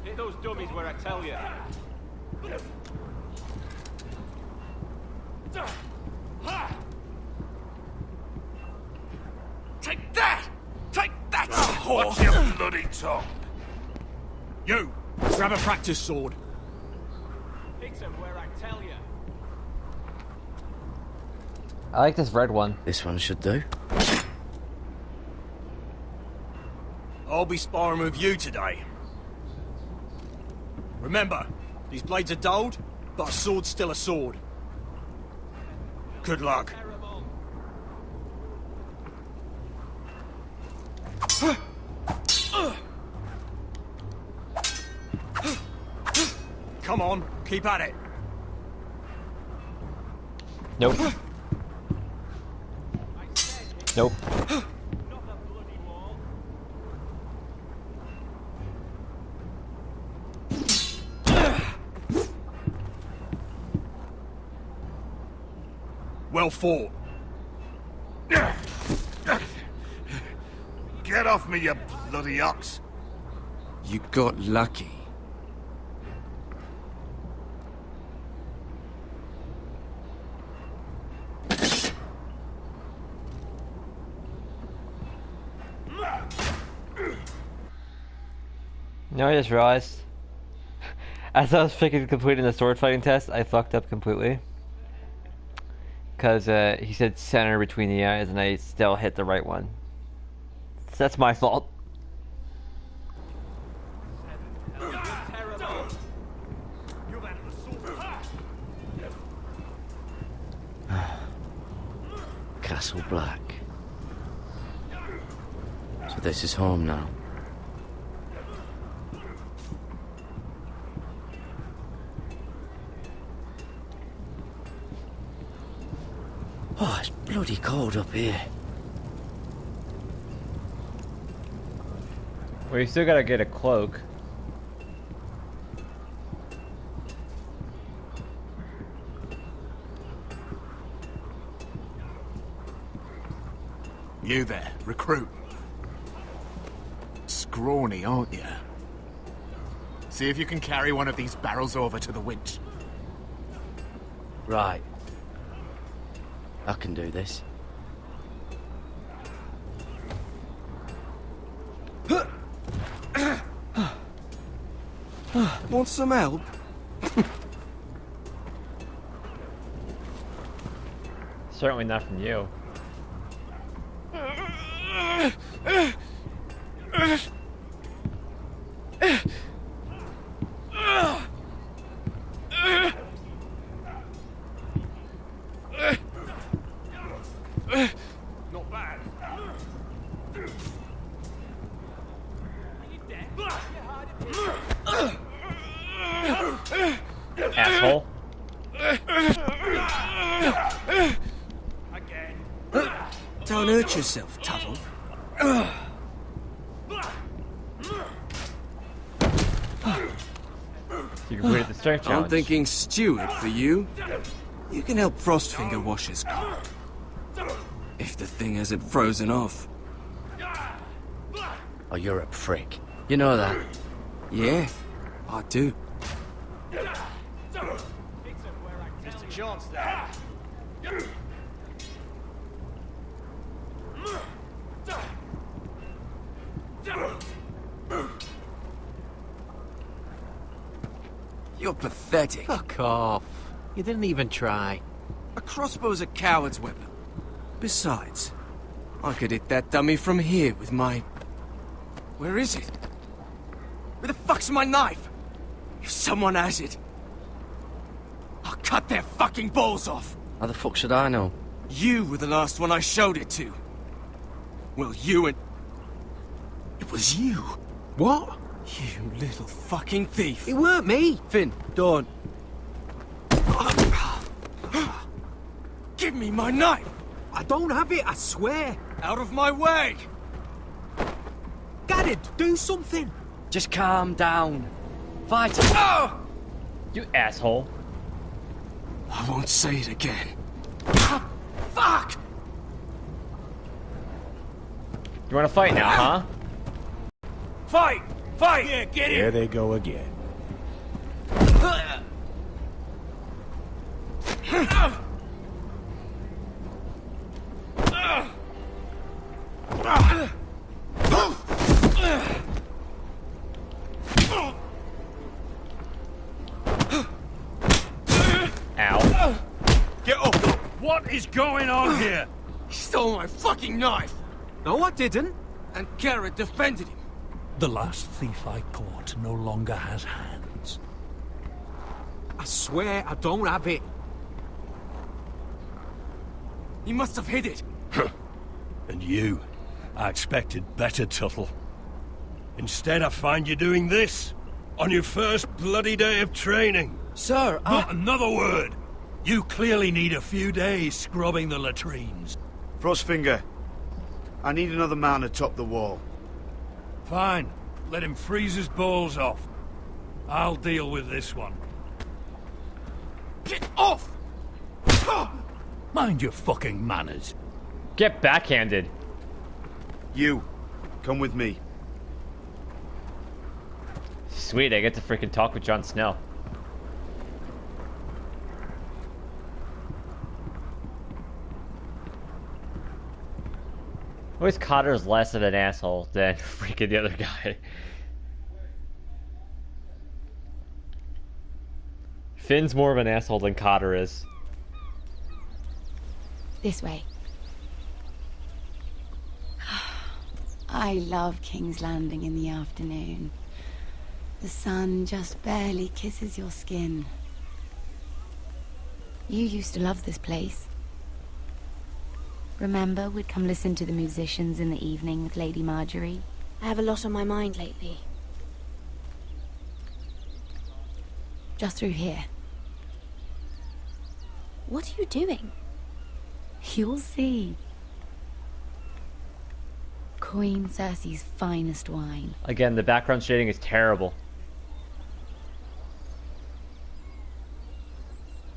Hit those dummies where I tell you. Take that! Take that! Watch your bloody tongue! You! Grab a practice sword. Hit them where I tell you. I like this red one. This one should do. I'll be sparring with you today. Remember, these blades are dulled, but a sword's still a sword. Good luck. Come on, keep at it. Nope. Nope. Well fought. Get off me, you bloody ox. You got lucky. No, I just realized. As I was freaking completing the sword fighting test, I fucked up completely. Because he said center between the eyes, and I still hit the right one. So that's my fault. Castle Black. So this is home now. Oh, it's bloody cold up here. Well, you still gotta get a cloak. You there, recruit. Scrawny, aren't you? See if you can carry one of these barrels over to the winch. Right. I can do this. Want some help? Certainly not from you. Not bad. Asshole. Don't hurt yourself, Tuttle. You completed the strength challenge. I'm thinking steward for you. You can help Frostfinger wash his car. If the thing hasn't frozen off. Oh, you're a prick. You know that. Yeah, I do. Just a chance there. You're pathetic. Fuck off. You didn't even try. A crossbow's a coward's weapon. Besides, I could hit that dummy from here with my... Where is it? Where the fuck's my knife? If someone has it, I'll cut their fucking balls off. How the fuck should I know? You were the last one I showed it to. Well, you and... It was you. What? You little fucking thief. It weren't me. Finn, don't. Give me my knife! I don't have it, I swear. Out of my way! Gared, do something. Just calm down. Fight. Oh! You asshole. I won't say it again. Fuck! You wanna fight now, huh? Fight! Fight! Yeah, get There it! they go again. Ow. Get up! What is going on here? He stole my fucking knife! No, I didn't. And Gared defended him. The last thief I caught no longer has hands. I swear I don't have it. He must have hid it. And you, I expected better, Tuttle. Instead, I find you doing this. On your first bloody day of training. Sir, Not another word! You clearly need a few days scrubbing the latrines. Frostfinger, I need another man atop the wall. Fine. Let him freeze his balls off. I'll deal with this one. Get off! Mind your fucking manners. Get backhanded. You, come with me. Sweet, I get to freaking talk with Jon Snow. Always Cotter's less of an asshole than freaking the other guy. Finn's more of an asshole than Cotter is. This way. I love King's Landing in the afternoon. The sun just barely kisses your skin. You used to love this place. Remember, we'd come listen to the musicians in the evening with Lady Marjorie? I have a lot on my mind lately. Just through here. What are you doing? You'll see. Queen Cersei's finest wine. Again, the background shading is terrible.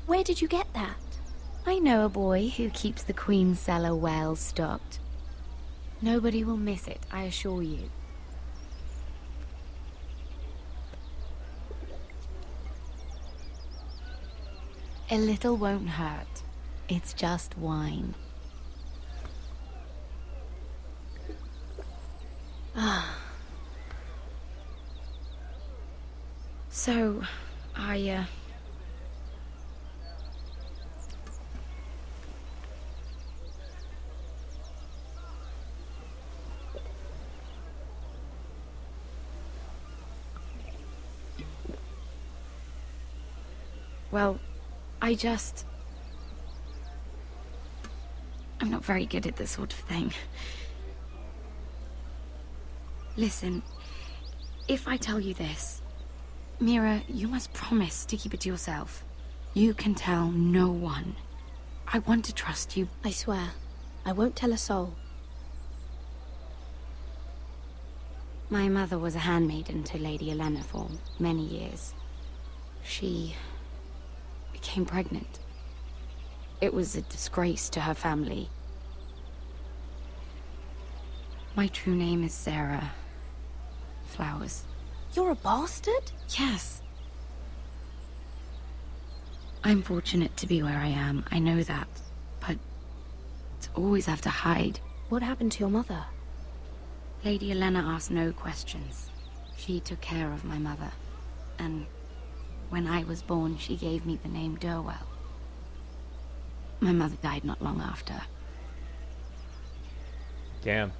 Where did you get that? I know a boy who keeps the Queen's cellar well stocked. Nobody will miss it, I assure you. A little won't hurt. It's just wine. Ah. So, Well, I'm not very good at this sort of thing. Listen, if I tell you this, Mira, you must promise to keep it to yourself. You can tell no one. I want to trust you. I swear, I won't tell a soul. My mother was a handmaiden to Lady Olenna for many years. She became pregnant. It was a disgrace to her family. My true name is Sarah Flowers. You're a bastard? Yes. I'm fortunate to be where I am, I know that. But to always have to hide. What happened to your mother? Lady Olenna asked no questions. She took care of my mother. And when I was born, she gave me the name Durwell. My mother died not long after. Damn.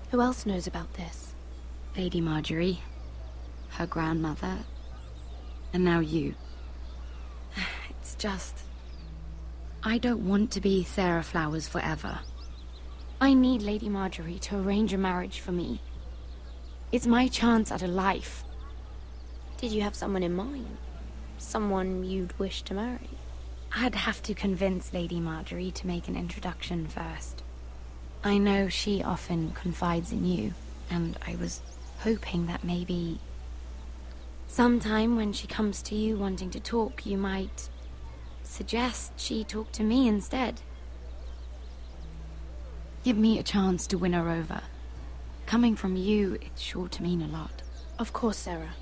Who else knows about this? Lady Marjorie, her grandmother, and now you. It's just... I don't want to be Sarah Flowers forever. I need Lady Marjorie to arrange a marriage for me. It's my chance at a life. Did you have someone in mind? Someone you'd wish to marry? I'd have to convince Lady Marjorie to make an introduction first. I know she often confides in you, and I was hoping that maybe... sometime when she comes to you wanting to talk, you might suggest she talk to me instead. Give me a chance to win her over. Coming from you, it's sure to mean a lot. Of course, Sarah.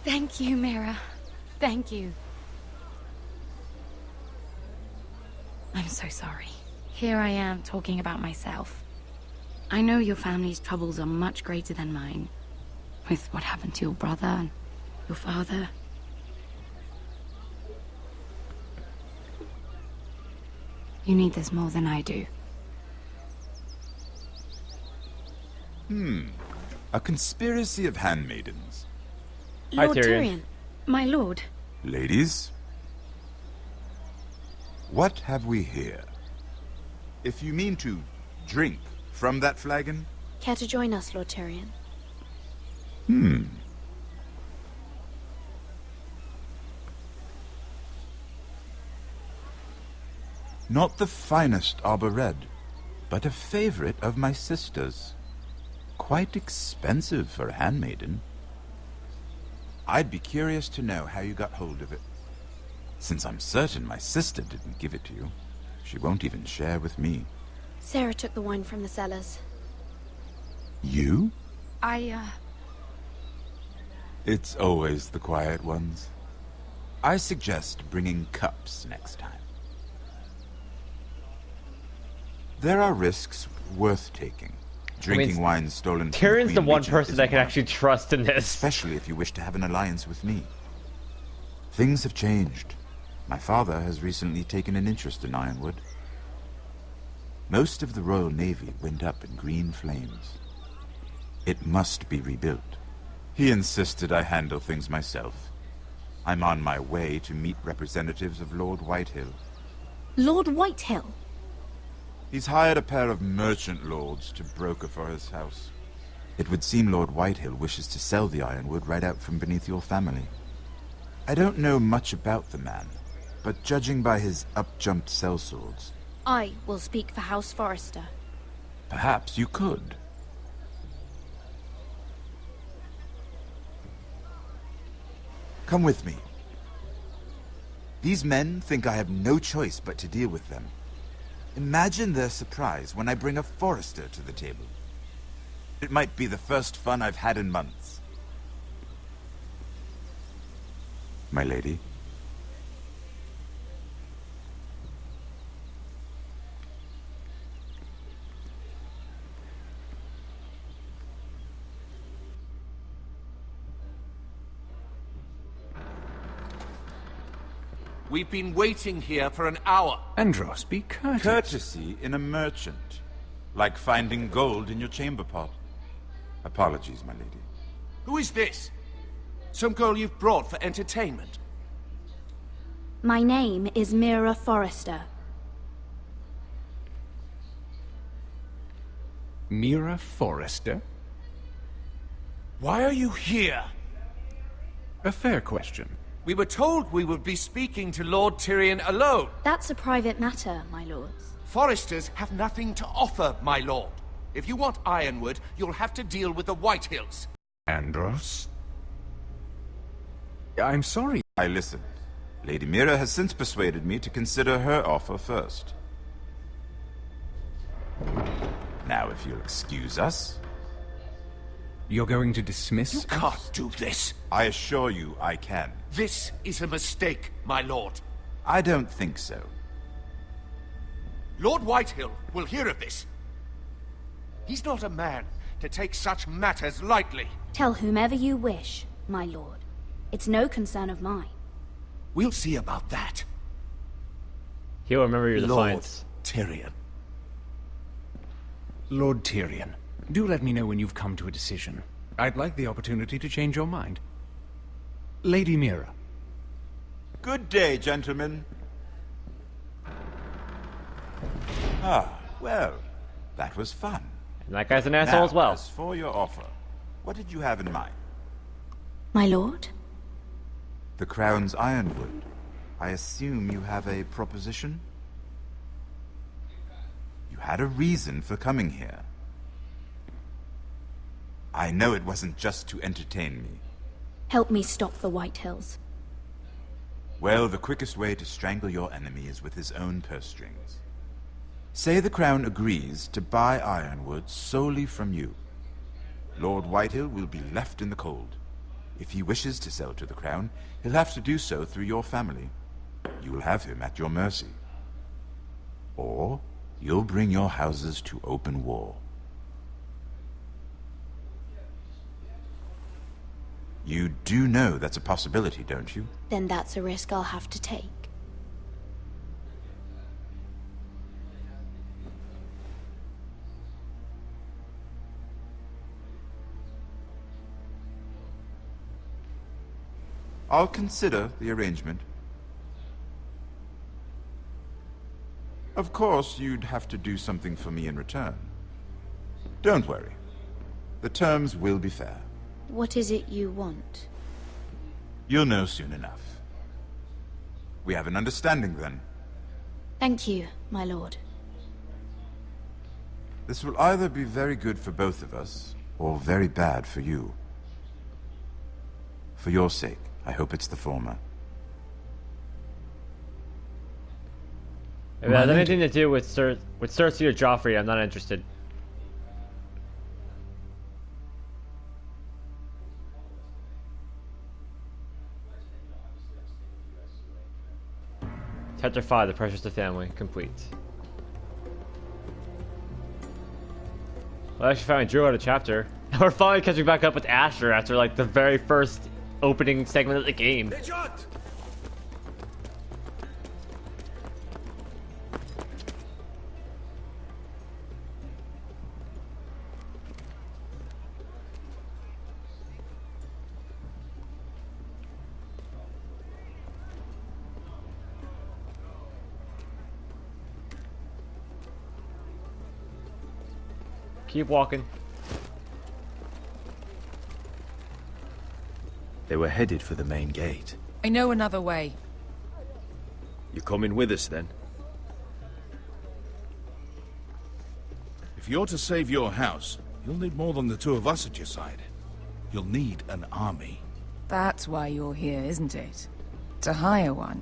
Thank you, Mira. Thank you. I'm so sorry. Here I am talking about myself. I know your family's troubles are much greater than mine. With what happened to your brother and your father. You need this more than I do. A conspiracy of handmaidens. Lord Tyrion. My lord. Ladies, what have we here? If you mean to drink from that flagon, Care to join us, Lord Tyrion? Not the finest arbor red, but a favorite of my sister's. Quite expensive for a handmaiden. I'd be curious to know how you got hold of it. Since I'm certain my sister didn't give it to you, she won't even share with me. Sarah took the wine from the cellars. You? I, It's always the quiet ones. I suggest bringing cups next time. There are risks worth taking. Drinking wine stolen from Tyrion's the Queen one Regent person isn't I can one. actually trust in this. Especially if you wish to have an alliance with me. Things have changed. My father has recently taken an interest in Ironwood. Most of the Royal Navy went up in green flames. It must be rebuilt. He insisted I handle things myself. I'm on my way to meet representatives of Lord Whitehill. Lord Whitehill? He's hired a pair of merchant lords to broker for his house. It would seem Lord Whitehill wishes to sell the Ironwood right out from beneath your family. I don't know much about the man, but judging by his up-jumped sellswords, I will speak for House Forrester. perhaps you could. Come with me. These men think I have no choice but to deal with them. Imagine their surprise when I bring a Forrester to the table. It might be the first fun I've had in months. My lady. We've been waiting here for an hour. Andros, be courteous. Courtesy in a merchant. Like finding gold in your chamber pot. Apologies, my lady. Who is this? Some girl you've brought for entertainment? My name is Mira Forrester. Mira Forrester? Why are you here? A fair question. We were told we would be speaking to Lord Tyrion alone. That's a private matter, my lords. Foresters have nothing to offer, my lord. If you want Ironwood, you'll have to deal with the Whitehills. Andros? I'm sorry. I listened. Lady Mira has since persuaded me to consider her offer first. Now, if you'll excuse us... You're going to dismiss You can't do this. I assure you I can. This is a mistake, my lord. I don't think so. Lord Whitehill will hear of this. He's not a man to take such matters lightly. Tell whomever you wish, my lord. It's no concern of mine. We'll see about that. He'll remember your Lord defiance. Tyrion. Lord Tyrion, do let me know when you've come to a decision. I'd like the opportunity to change your mind. Lady Mira. Good day, gentlemen. Ah, well, that was fun. And that guy's an asshole Now, as well. As for your offer, what did you have in mind? My lord? The Crown's Ironwood. I assume you have a proposition? You had a reason for coming here. I know it wasn't just to entertain me. Help me stop the Whitehills. Well, the quickest way to strangle your enemy is with his own purse strings. Say the Crown agrees to buy Ironwood solely from you. Lord Whitehill will be left in the cold. If he wishes to sell to the Crown, he'll have to do so through your family. You will have him at your mercy. Or you'll bring your houses to open war. You do know that's a possibility, don't you? Then that's a risk I'll have to take. I'll consider the arrangement. Of course, you'd have to do something for me in return. Don't worry. The terms will be fair. What is it you want? You'll know soon enough. We have an understanding then. Thank you, my lord. This will either be very good for both of us, or very bad for you. For your sake, I hope it's the former. If it has anything to do with Cersei or Joffrey, I'm not interested. Chapter 5, The Pressures of Family, complete. Well, I actually finally drew out a chapter. We're finally catching back up with Asher after like the very first opening segment of the game. Keep walking. They were headed for the main gate. I know another way. You coming with us then? If you're to save your house, you'll need more than the two of us at your side. You'll need an army. That's why you're here, isn't it? To hire one.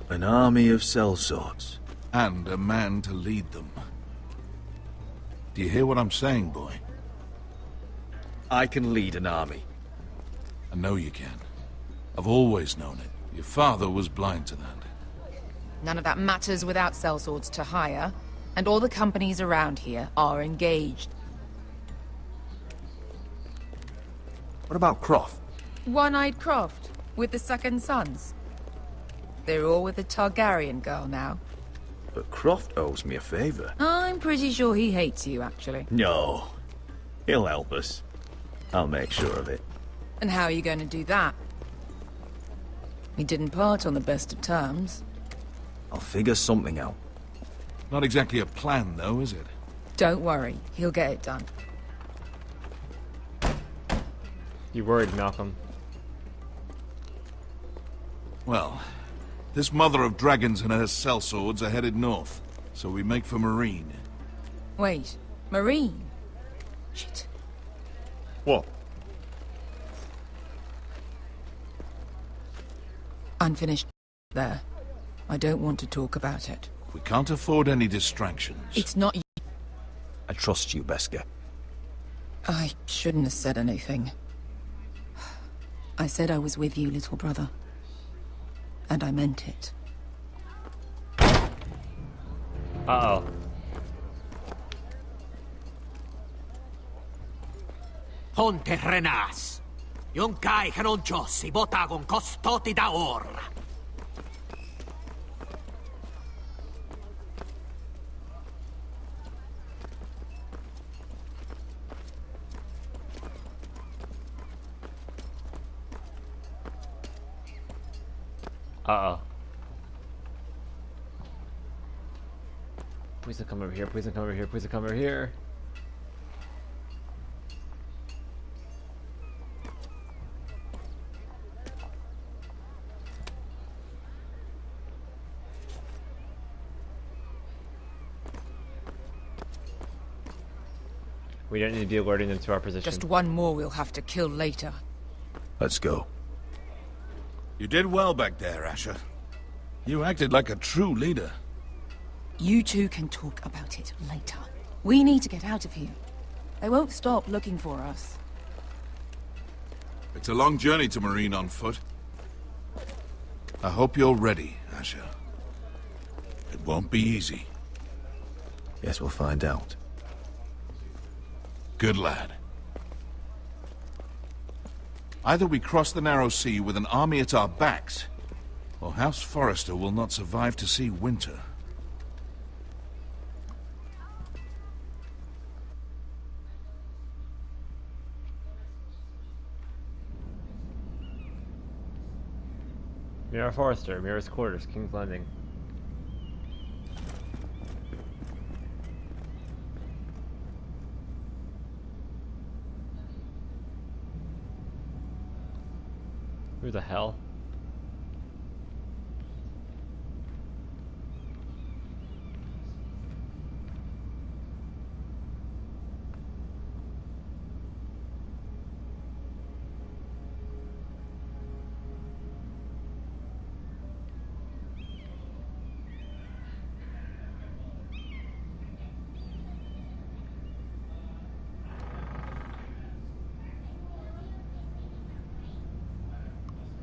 An army of sellswords. And a man to lead them. Do you hear what I'm saying, boy? I can lead an army. I know you can. I've always known it. Your father was blind to that. None of that matters without sellswords to hire, and all the companies around here are engaged. What about Croft? One-Eyed Croft, with the second sons. They're all with the Targaryen girl now. But Croft owes me a favor. I'm pretty sure he hates you, actually. No. He'll help us. I'll make sure of it. And how are you going to do that? We didn't part on the best of terms. I'll figure something out. Not exactly a plan, though, is it? Don't worry, he'll get it done. You worried, Malcolm? Well, this mother of dragons and her sellswords are headed north, so we make for Marine. Wait, Marine? Shit. What? Unfinished there. I don't want to talk about it. We can't afford any distractions. It's not you. I trust you, Beskar. I shouldn't have said anything. I said I was with you, little brother. And I meant it. Uh-oh. Ponte Renas. Yung kai kanon Diyos, ibotagong kostoti daor. Uh-oh. Please don't come over here, please don't come over here, please don't come over here. We don't need to be alerting them to our position. Just one more we'll have to kill later. Let's go. You did well back there, Asher. You acted like a true leader. You two can talk about it later. We need to get out of here. They won't stop looking for us. It's a long journey to Marine on foot. I hope you're ready, Asher. It won't be easy. Guess we'll find out. Good lad. Either we cross the narrow sea with an army at our backs, or House Forrester will not survive to see winter. Mira Forrester, Mira's quarters, King's Landing. Who the hell?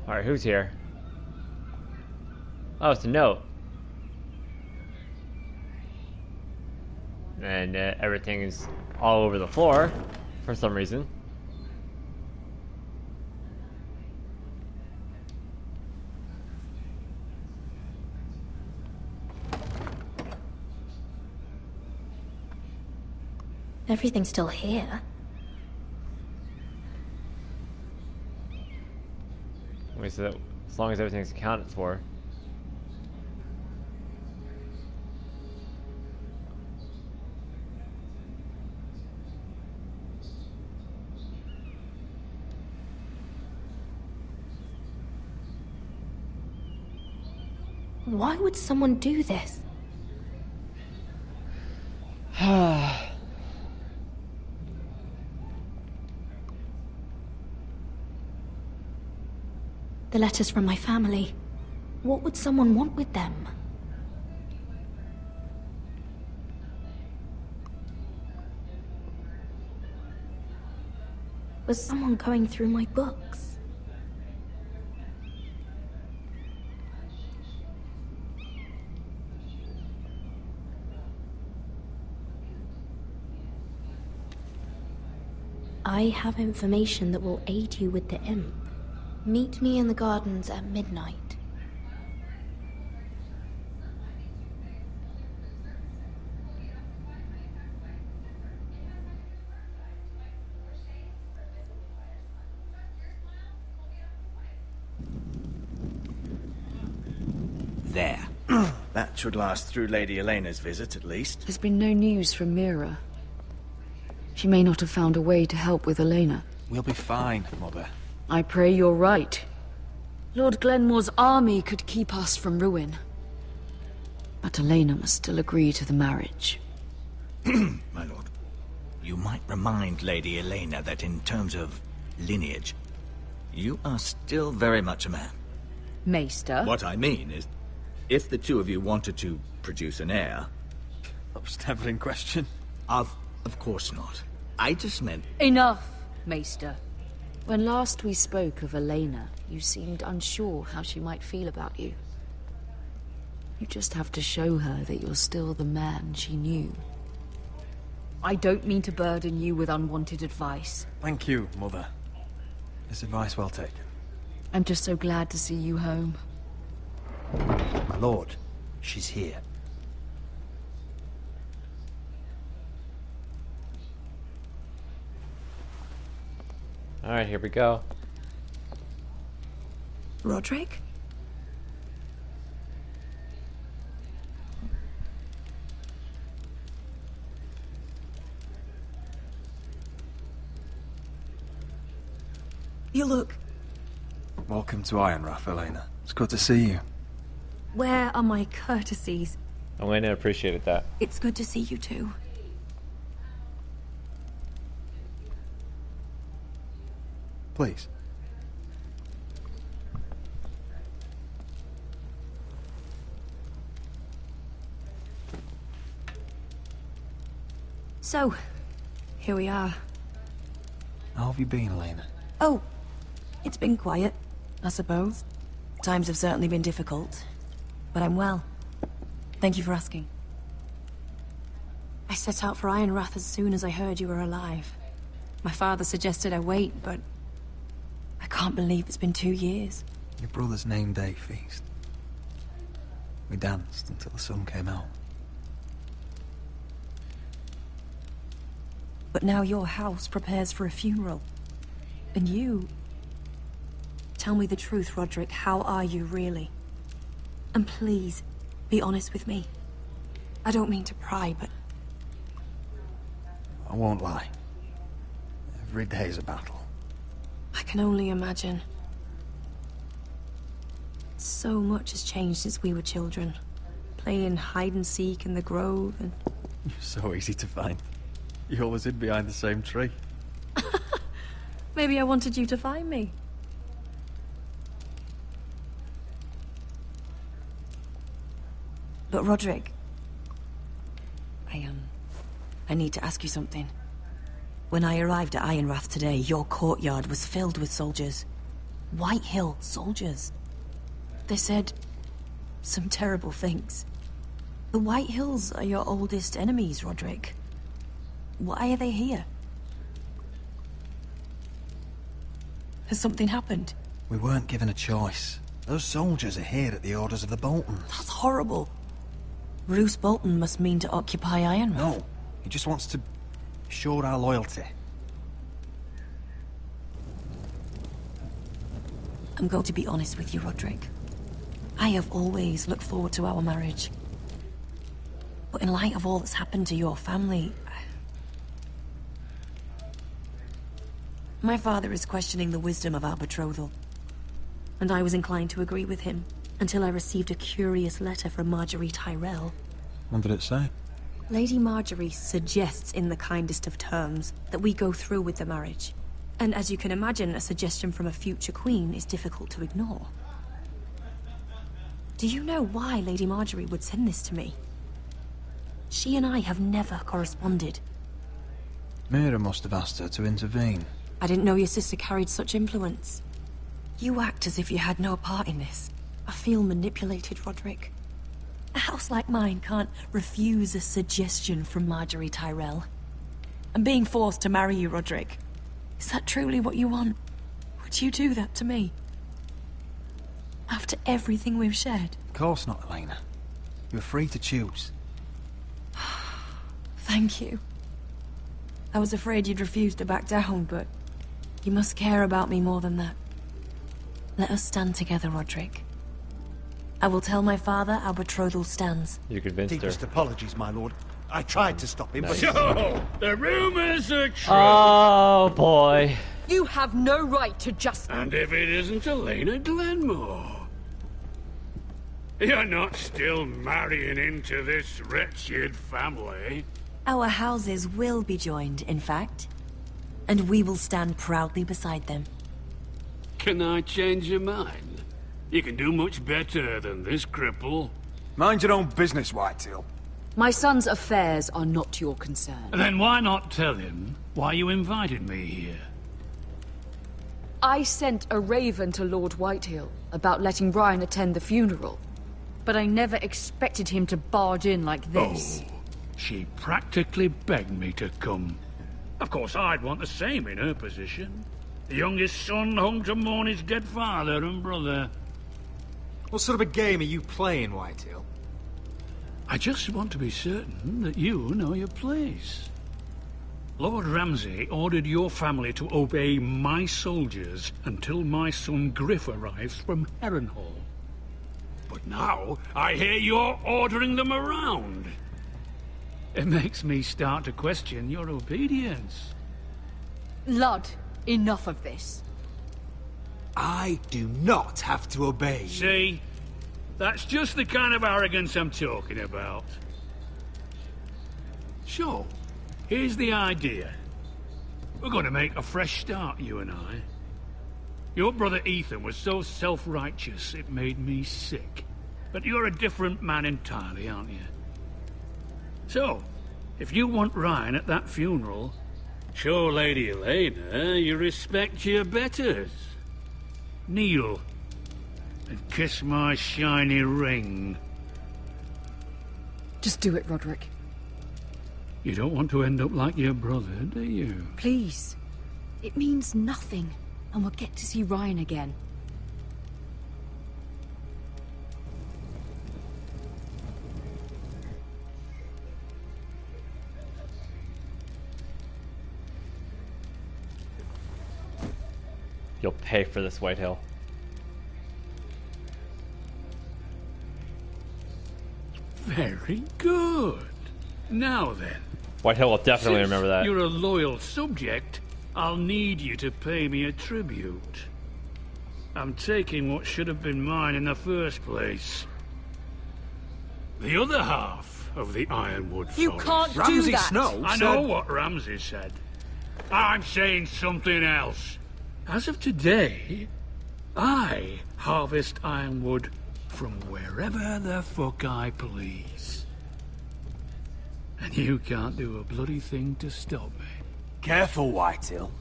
Alright, who's here? Oh, it's a note. And everything is all over the floor for some reason. Everything's still here. Wait, so that, as long as everything's accounted for. Why would someone do this? The letters from my family. What would someone want with them? Was someone going through my books? I have information that will aid you with the imp. Meet me in the gardens at midnight. There. That should last through Lady Elena's visit, at least. There's been no news from Mira. She may not have found a way to help with Elena. We'll be fine, Mother. I pray you're right. Lord Glenmore's army could keep us from ruin. But Elena must still agree to the marriage. My lord, you might remind Lady Elena that in terms of lineage, you are still very much a man. Maester? What I mean is, if the two of you wanted to produce an heir... That was never in question. Of course not. I just meant... Enough, Maester. When last we spoke of Elena, you seemed unsure how she might feel about you. You just have to show her that you're still the man she knew. I don't mean to burden you with unwanted advice. Thank you, Mother. This advice well taken. I'm just so glad to see you home. My lord, she's here. Alright, here we go. Rodrik? You look... Welcome to Ironrath, Elena. It's good to see you. Where are my courtesies? Elena appreciated that. It's good to see you too. Please. So, here we are. How have you been, Elena? Oh, it's been quiet, I suppose. Times have certainly been difficult, but I'm well. Thank you for asking. I set out for Ironrath as soon as I heard you were alive. My father suggested I wait, but I can't believe it's been 2 years. Your brother's name day feast. We danced until the sun came out. But now your house prepares for a funeral. And you... Tell me the truth, Rodrik. How are you, really? And please, be honest with me. I don't mean to pry, but... I won't lie. Every day's a battle. I can only imagine. So much has changed since we were children. Playing hide and seek in the grove and... You're so easy to find. You always hid behind the same tree. Maybe I wanted you to find me. But Rodrik... I need to ask you something. When I arrived at Ironrath today, your courtyard was filled with soldiers. Whitehill soldiers. They said some terrible things. The Whitehills are your oldest enemies, Rodrik. Why are they here? Has something happened? We weren't given a choice. Those soldiers are here at the orders of the Boltons. That's horrible. Roose Bolton must mean to occupy Ironrath. No, he just wants to show our loyalty. I'm going to be honest with you, Rodrik. I have always looked forward to our marriage. But in light of all that's happened to your family... My father is questioning the wisdom of our betrothal. And I was inclined to agree with him, until I received a curious letter from Marjorie Tyrell. What did it say? Lady Marjorie suggests in the kindest of terms that we go through with the marriage. And as you can imagine, a suggestion from a future queen is difficult to ignore. Do you know why Lady Marjorie would send this to me? She and I have never corresponded. Mira must have asked her to intervene. I didn't know your sister carried such influence. You act as if you had no part in this. I feel manipulated, Rodrik. A house like mine can't refuse a suggestion from Marjorie Tyrell. I'm being forced to marry you, Rodrik. Is that truly what you want? Would you do that to me? After everything we've shared? Of course not, Elena. You're free to choose. Thank you. I was afraid you'd refuse to back down, but you must care about me more than that. Let us stand together, Rodrik. I will tell my father our betrothal stands. You convinced her. Deepest apologies, my lord. I tried to stop him, but... So, the rumors are true. Oh, boy. You have no right to just... And if it isn't Elena Glenmore? You're not still marrying into this wretched family? Our houses will be joined, in fact. And we will stand proudly beside them. Can I change your mind? You can do much better than this cripple. Mind your own business, Whitetail. My son's affairs are not your concern. Then why not tell him why you invited me here? I sent a raven to Lord Whitehill about letting Brian attend the funeral. But I never expected him to barge in like this. Oh, she practically begged me to come. Of course, I'd want the same in her position. The youngest son home to mourn his dead father and brother. What sort of a game are you playing, Whitehills? I just want to be certain that you know your place. Lord Ramsay ordered your family to obey my soldiers until my son Griff arrives from Harrenhal. But now, I hear you're ordering them around. It makes me start to question your obedience. Lud, enough of this. I do not have to obey. See? That's just the kind of arrogance I'm talking about. So, here's the idea. We're going to make a fresh start, you and I. Your brother Ethan was so self-righteous it made me sick. But you're a different man entirely, aren't you? So, if you want Ryan at that funeral, show Lady Elena you respect your betters. Kneel and kiss my shiny ring. Just do it, Rodrik. You don't want to end up like your brother, do you? Please. It means nothing, and we'll get to see Ryan again. You'll pay for this, Whitehill. Very good. Now then. Whitehill will definitely Since remember that. You're a loyal subject, I'll need you to pay me a tribute. I'm taking what should have been mine in the first place. The other half of the Ironwood Forest. You can't do Ramsay that! Snow I know what Ramsay said. I'm saying something else. As of today, I harvest ironwood from wherever the fuck I please. And you can't do a bloody thing to stop me. Careful, Whitehill.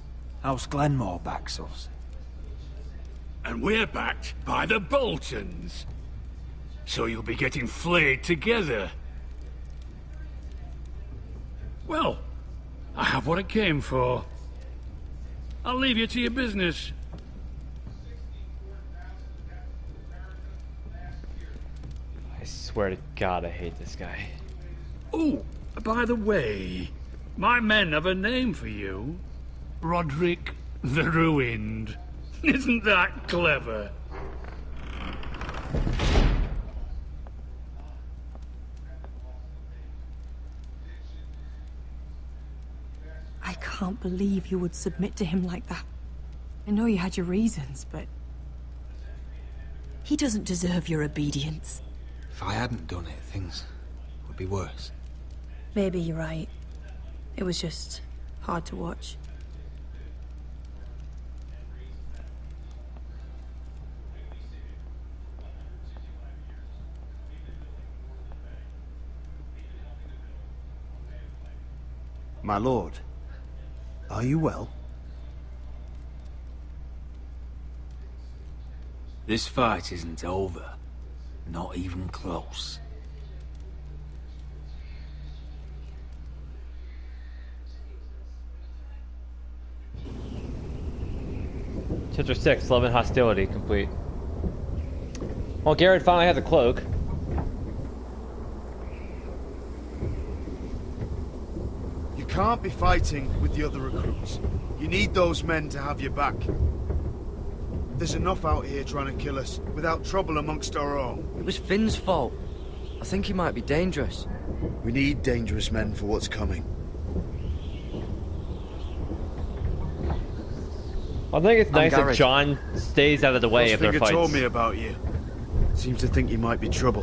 House Glenmore backs us. And we're backed by the Boltons. So you'll be getting flayed together. Well, I have what I came for. I'll leave you to your business. I swear to God, I hate this guy. Oh, by the way, my men have a name for you. Rodrik the Ruined. Isn't that clever? I can't believe you would submit to him like that. I know you had your reasons, but... he doesn't deserve your obedience. If I hadn't done it, things would be worse. Maybe you're right. It was just hard to watch. My lord, are you well? This fight isn't over. Not even close. Chapter 6, Love and Hostility, complete. Well, Gared finally has a cloak. You can't be fighting with the other recruits. You need those men to have your back. There's enough out here trying to kill us, without trouble amongst our own. It was Finn's fault. I think he might be dangerous. We need dangerous men for what's coming. I think it's nice that John stays out of the way of their fights. told me about you. Seems to think you might be trouble.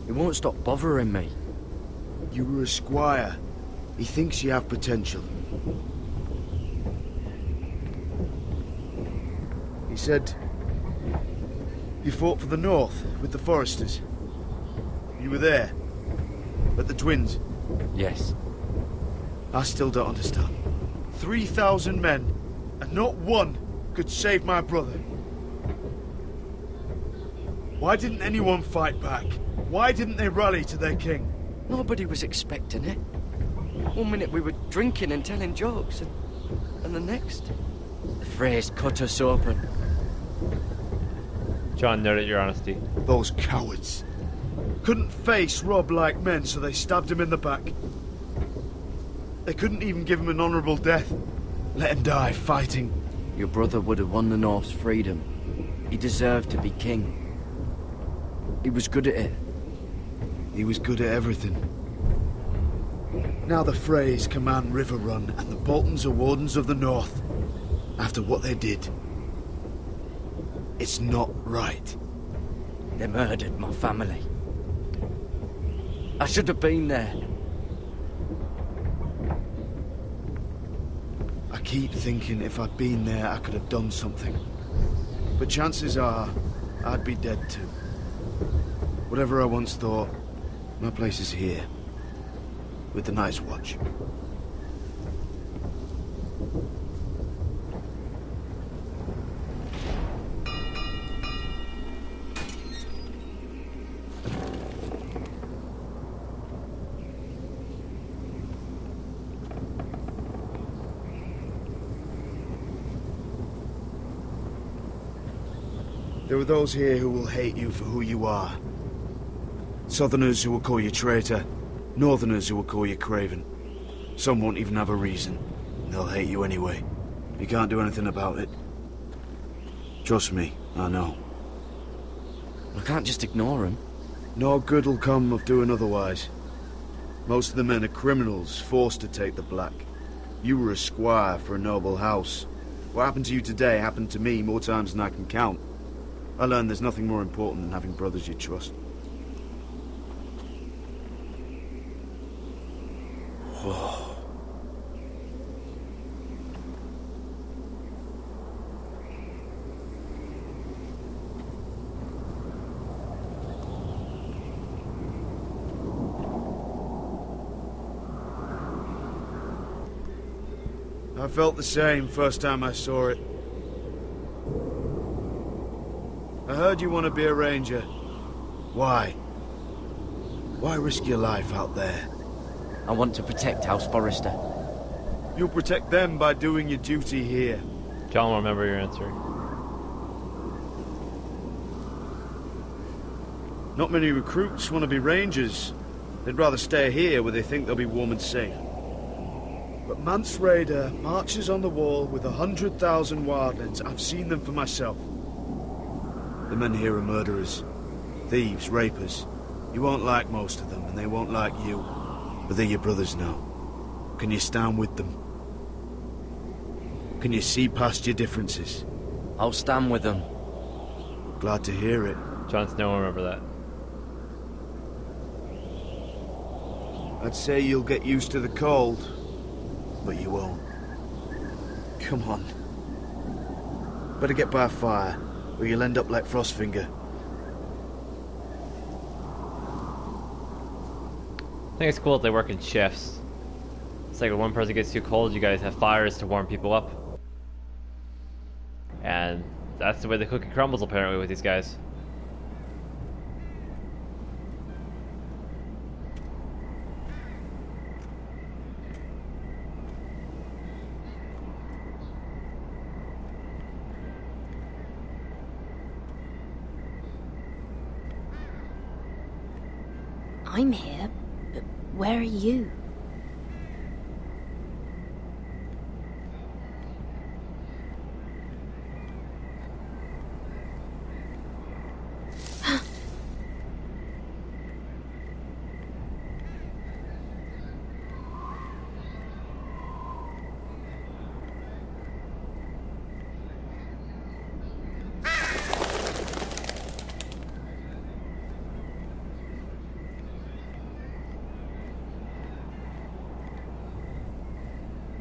He won't stop bothering me. You were a squire. He thinks you have potential. He said you fought for the North with the Foresters. You were there, at the Twins. Yes. I still don't understand. 3,000 men, and not one could save my brother. Why didn't anyone fight back? Why didn't they rally to their king? Nobody was expecting it. One minute we were drinking and telling jokes, and the next, the phrase cut us open. John noted your honesty. Those cowards. Couldn't face Rob like men, so they stabbed him in the back. They couldn't even give him an honourable death. Let him die fighting. Your brother would have won the North's freedom. He deserved to be king. He was good at it. He was good at everything. Now the Freys command River Run, and the Boltons are wardens of the North. After what they did. It's not right. They murdered my family. I should have been there. I keep thinking if I'd been there, I could have done something. But chances are, I'd be dead too. Whatever I once thought, my place is here. With the Night's Watch. There are those here who will hate you for who you are. Southerners who will call you traitor. Northerners who will call you craven. Some won't even have a reason. They'll hate you anyway. You can't do anything about it. Trust me, I know. I can't just ignore them. No good will come of doing otherwise. Most of the men are criminals, forced to take the black. You were a squire for a noble house. What happened to you today happened to me more times than I can count. I learned there's nothing more important than having brothers you trust. I felt the same first time I saw it. I heard you want to be a ranger. Why? Why risk your life out there? I want to protect House Forrester. You'll protect them by doing your duty here. John will remember your answer. Not many recruits want to be rangers. They'd rather stay here where they think they'll be warm and safe. But Mance Raider marches on the wall with 100,000 wildlings. I've seen them for myself. The men here are murderers, thieves, rapers. You won't like most of them, and they won't like you. But they're your brothers now. Can you stand with them? Can you see past your differences? I'll stand with them. Glad to hear it. Jon Snow will remember that. I'd say you'll get used to the cold, but you won't. Come on. Better get by a fire, or you'll end up like Frostfinger. I think it's cool that they work in shifts. It's like when one person gets too cold, you guys have fires to warm people up. And that's the way the cookie crumbles apparently with these guys. I'm here, but where are you?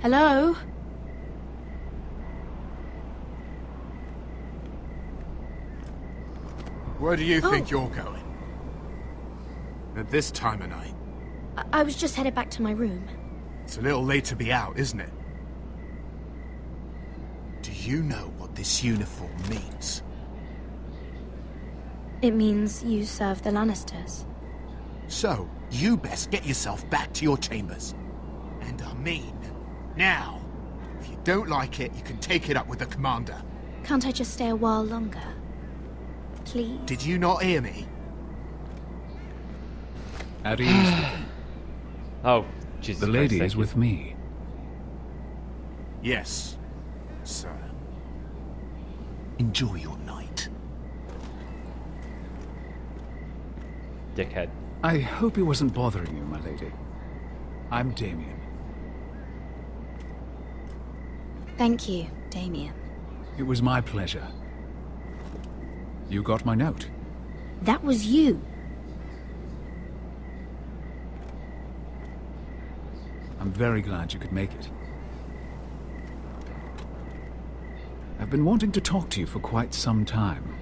Hello? Where do you think you're going? At this time of night? I was just headed back to my room. It's a little late to be out, isn't it? Do you know what this uniform means? It means you serve the Lannisters. So, you best get yourself back to your chambers. And I mean, now. If you don't like it, you can take it up with the commander. Can't I just stay a while longer? Please? Did you not hear me? At ease. Oh, Jesus. The lady is with me. Yes, sir. Enjoy your night. Dickhead. I hope he wasn't bothering you, my lady. I'm Damien. Thank you, Damien. It was my pleasure. You got my note? That was you. I'm very glad you could make it. I've been wanting to talk to you for quite some time.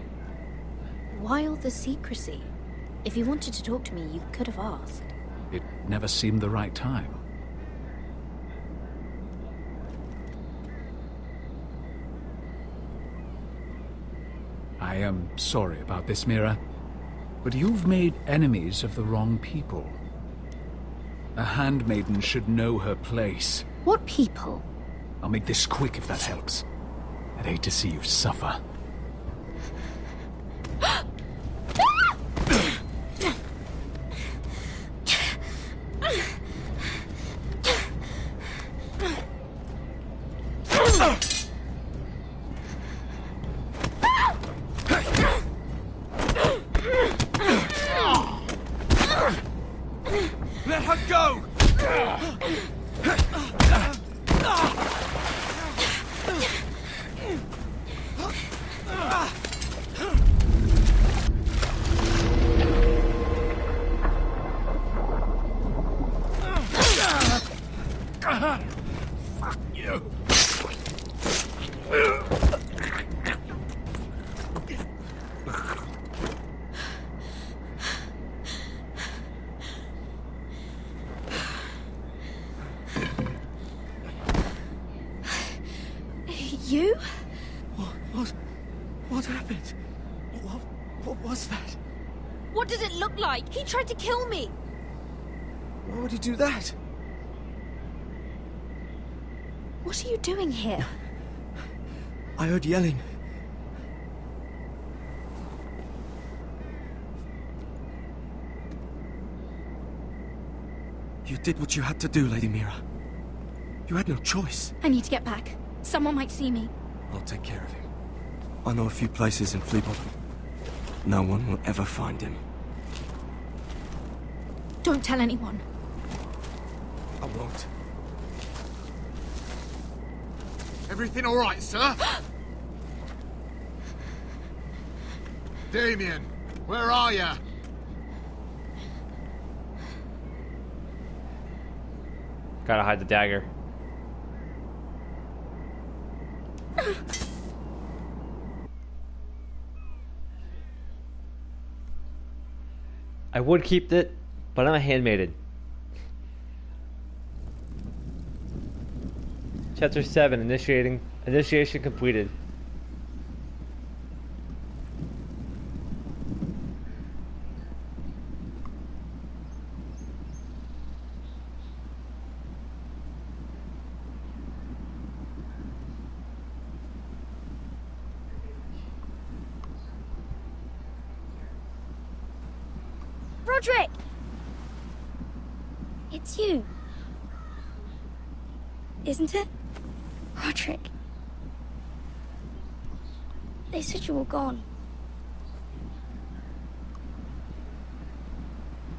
Why all the secrecy? If you wanted to talk to me, you could have asked. It never seemed the right time. I am sorry about this, Mira, but you've made enemies of the wrong people. A handmaiden should know her place. What people? I'll make this quick if that helps. I'd hate to see you suffer. Let her go! You? What happened? What was that? What did it look like? He tried to kill me! Why would he do that? What are you doing here? I heard yelling. You did what you had to do, Lady Mira. You had no choice. I need to get back. Someone might see me. I'll take care of him. I know a few places in Fleabottom. No one will ever find him. Don't tell anyone. I won't. Everything all right, sir? Damien, where are you? Gotta hide the dagger. I would keep it, but I'm a handmaiden. Chapter 7, initiation completed. Rodrik! It's you. Isn't it? Rodrik. They said you were gone.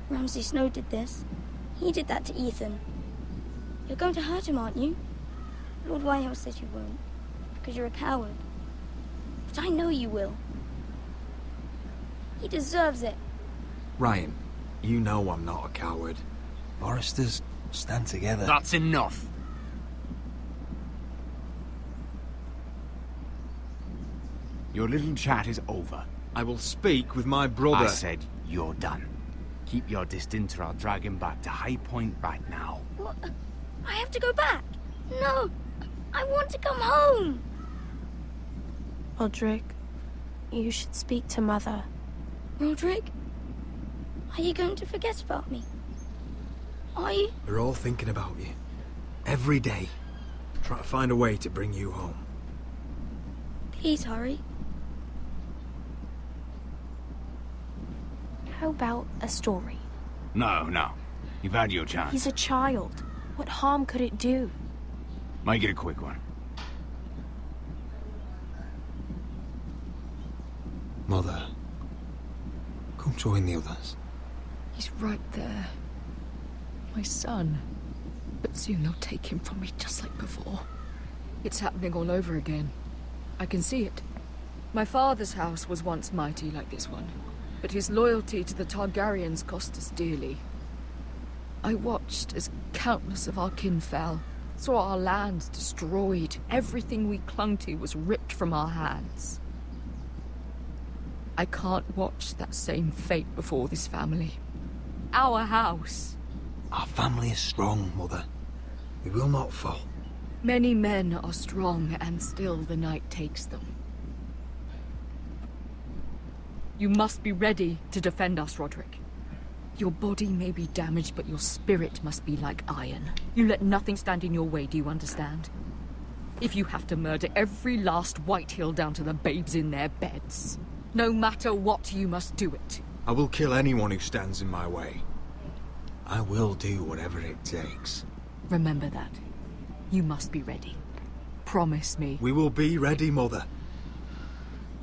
Ramsay Snow did this. He did that to Ethan. You're going to hurt him, aren't you? Lord Whitehills says you won't, because you're a coward. But I know you will. He deserves it. Ryan, you know I'm not a coward. Foresters stand together. That's enough. Your little chat is over. I will speak with my brother. I said you're done. Keep your distance or I'll drag him back to High Point right now. What? I have to go back. No, I want to come home. Rodrik, you should speak to Mother. Rodrik? Are you going to forget about me? Are you? We're all thinking about you. Every day. Trying to find a way to bring you home. Please hurry. How about a story? No. You've had your chance. He's a child. What harm could it do? Make it a quick one. Mother, come join the others. He's right there. My son. But soon they'll take him from me just like before. It's happening all over again. I can see it. My father's house was once mighty like this one, but his loyalty to the Targaryens cost us dearly. I watched as countless of our kin fell, saw our lands destroyed, everything we clung to was ripped from our hands. I can't watch that same fate before this family. Our house. Our family is strong, Mother. We will not fall. Many men are strong, and still the night takes them. You must be ready to defend us, Rodrik. Your body may be damaged, but your spirit must be like iron. You let nothing stand in your way, do you understand? If you have to murder every last Whitehill down to the babes in their beds, no matter what, you must do it. I will kill anyone who stands in my way. I will do whatever it takes. Remember that. You must be ready. Promise me. We will be ready, Mother.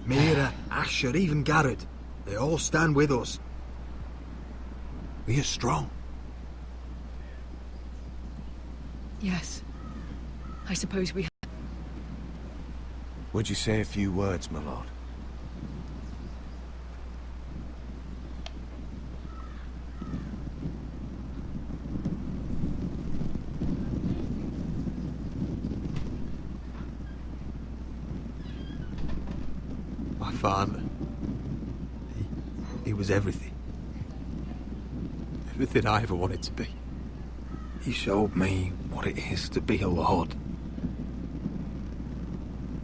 Mira, Asher, even Gared. They all stand with us. We are strong. Yes. I suppose we have. Would you say a few words, my lord? My father. He was everything. Everything I ever wanted to be. He showed me what it is to be a lord.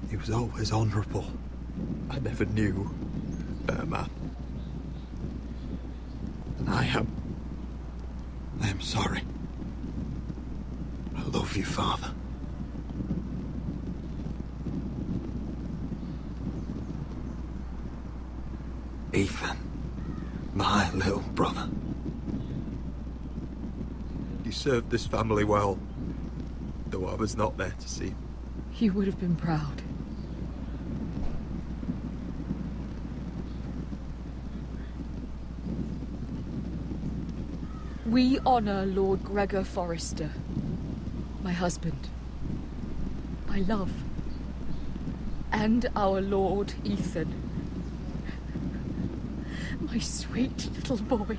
He was always honourable. I never knew man. And I am sorry. I love you, Father. Ethan, my little brother. You served this family well, though I was not there to see. You would have been proud. We honor Lord Gregor Forrester, my husband, my love, and our Lord Ethan, my sweet little boy.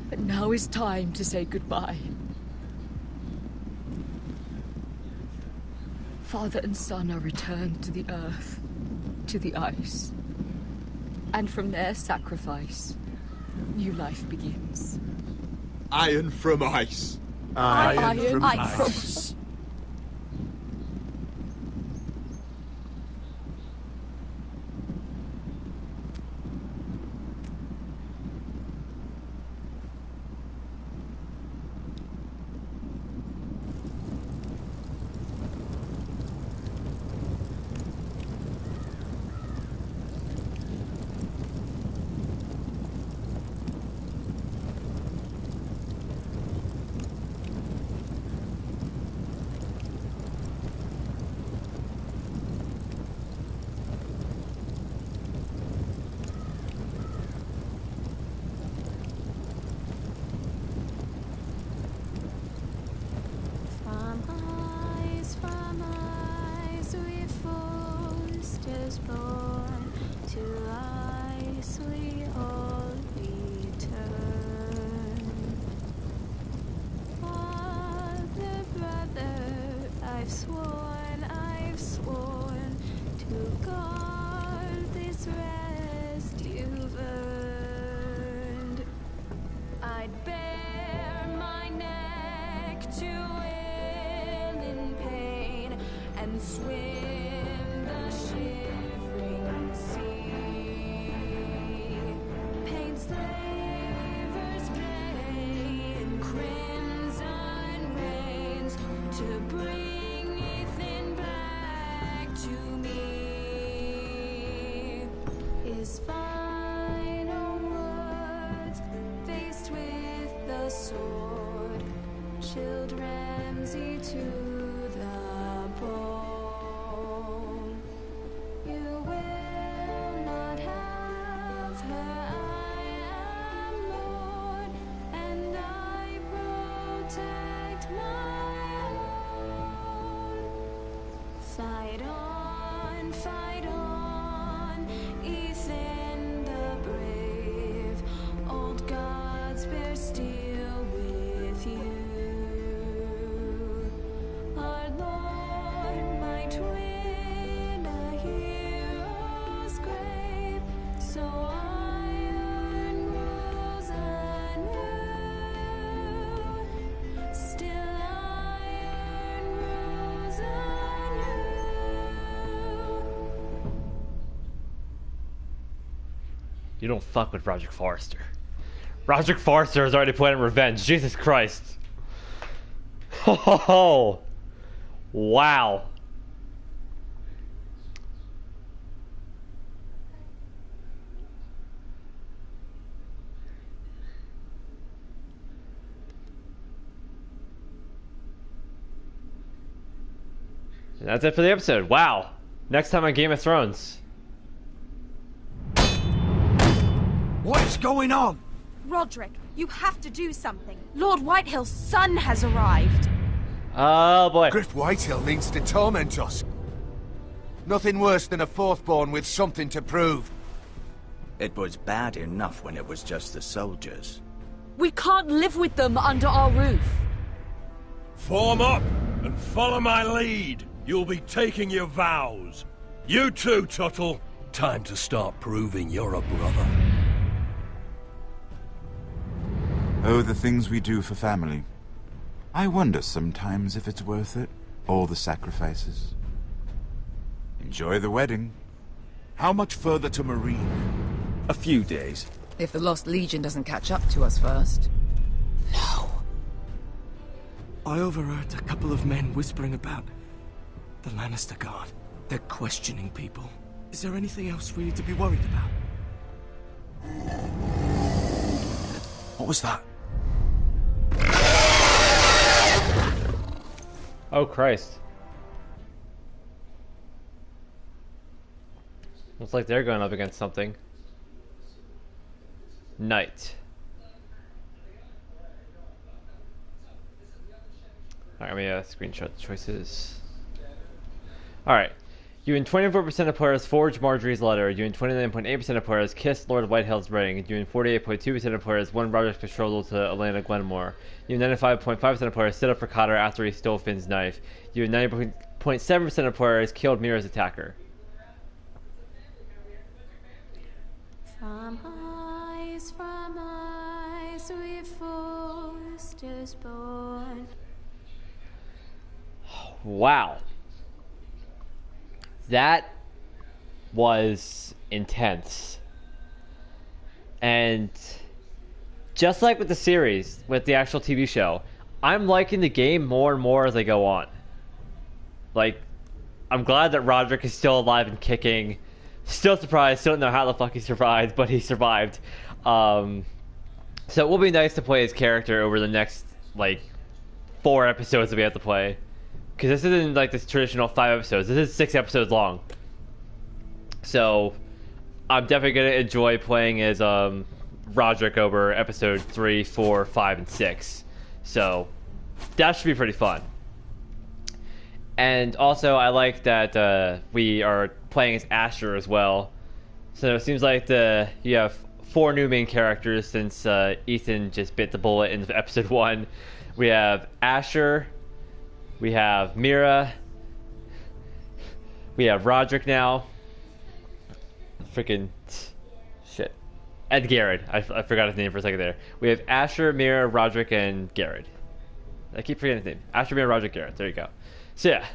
But now is time to say goodbye. Father and son are returned to the earth, to the ice. And from their sacrifice, new life begins. Iron from ice. Iron from ice. I've sworn to guard this rest you've earned. I'd bare my neck to wail in pain and swim the shivering sea. Paint slavers gray in crimson rains to bring his final words, faced with the sword, chilled Ramsay to the bone. You will not have her, I am Lord, and I protect my own. Fight on, fight on. Ethan the brave, old gods bear steel with you. Our Lord might win a hero's grave, so iron rules anew. Still iron rules anew. You don't fuck with Rodrik Forrester. Rodrik Forrester is already planning revenge. Jesus Christ. Oh, wow. And that's it for the episode. Wow. Next time on Game of Thrones. What's going on? Rodrik, you have to do something. Lord Whitehill's son has arrived. Oh boy. Griff Whitehill means to torment us. Nothing worse than a fourthborn with something to prove. It was bad enough when it was just the soldiers. We can't live with them under our roof. Form up and follow my lead. You'll be taking your vows. You too, Tuttle. Time to start proving you're a brother. Oh, the things we do for family. I wonder sometimes if it's worth it, all the sacrifices. Enjoy the wedding. How much further to Marine? A few days. If the Lost Legion doesn't catch up to us first. I overheard a couple of men whispering about the Lannister Guard. They're questioning people. Is there anything else we need to be worried about? What was that? Oh, Christ. Looks like they're going up against something. Night. Alright, let me screenshot the choices. Alright. You and 24% of players forged Marjorie's letter. You and 29.8% of players kissed Lord Whitehill's ring. You and 48.2% of players won Rodrik's betrothal to Elena Glenmore. You and 95.5% of players stood up for Cotter after he stole Finn's knife. You and 90.7% of players killed Mira's attacker. From eyes, we foresters born. Wow. That was intense. And just like with the series, with the actual TV show, I'm liking the game more and more as I go on. Like, I'm glad that Rodrik is still alive and kicking. Still surprised, still don't know how the fuck he survived, but he survived. So it will be nice to play his character over the next, like, 4 episodes that we have to play. Because this isn't like this traditional 5 episodes. This is 6 episodes long. So, I'm definitely going to enjoy playing as Rodrik over episode 3, 4, 5, and 6. So, that should be pretty fun. And also, I like that we are playing as Asher as well. So it seems like you have 4 new main characters since Ethan just bit the bullet in episode 1. We have Asher. We have Mira. We have Rodrik now. Freaking shit. And Gared. I forgot his name for a second there. We have Asher, Mira, Rodrik, and Gared. I keep forgetting his name. Asher, Mira, Rodrik, Gared. There you go. So yeah,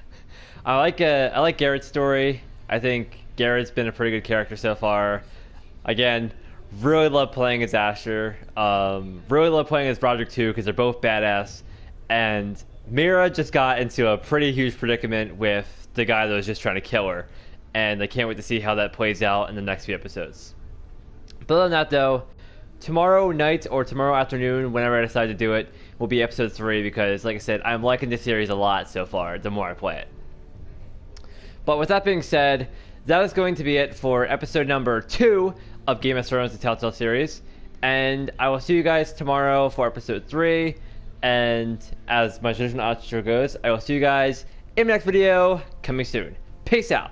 I like Gared's story. I think Gared's been a pretty good character so far. Again, really love playing as Asher. Really love playing as Rodrik too because they're both badass. And Mira just got into a pretty huge predicament with the guy that was just trying to kill her. And I can't wait to see how that plays out in the next few episodes. But other than that though, tomorrow night or tomorrow afternoon, whenever I decide to do it, will be episode 3 because, like I said, I'm liking this series a lot so far, the more I play it. But with that being said, that is going to be it for episode number 2 of Game of Thrones, the Telltale series. And I will see you guys tomorrow for episode 3. And as my traditional outro goes, I will see you guys in the next video coming soon. Peace out.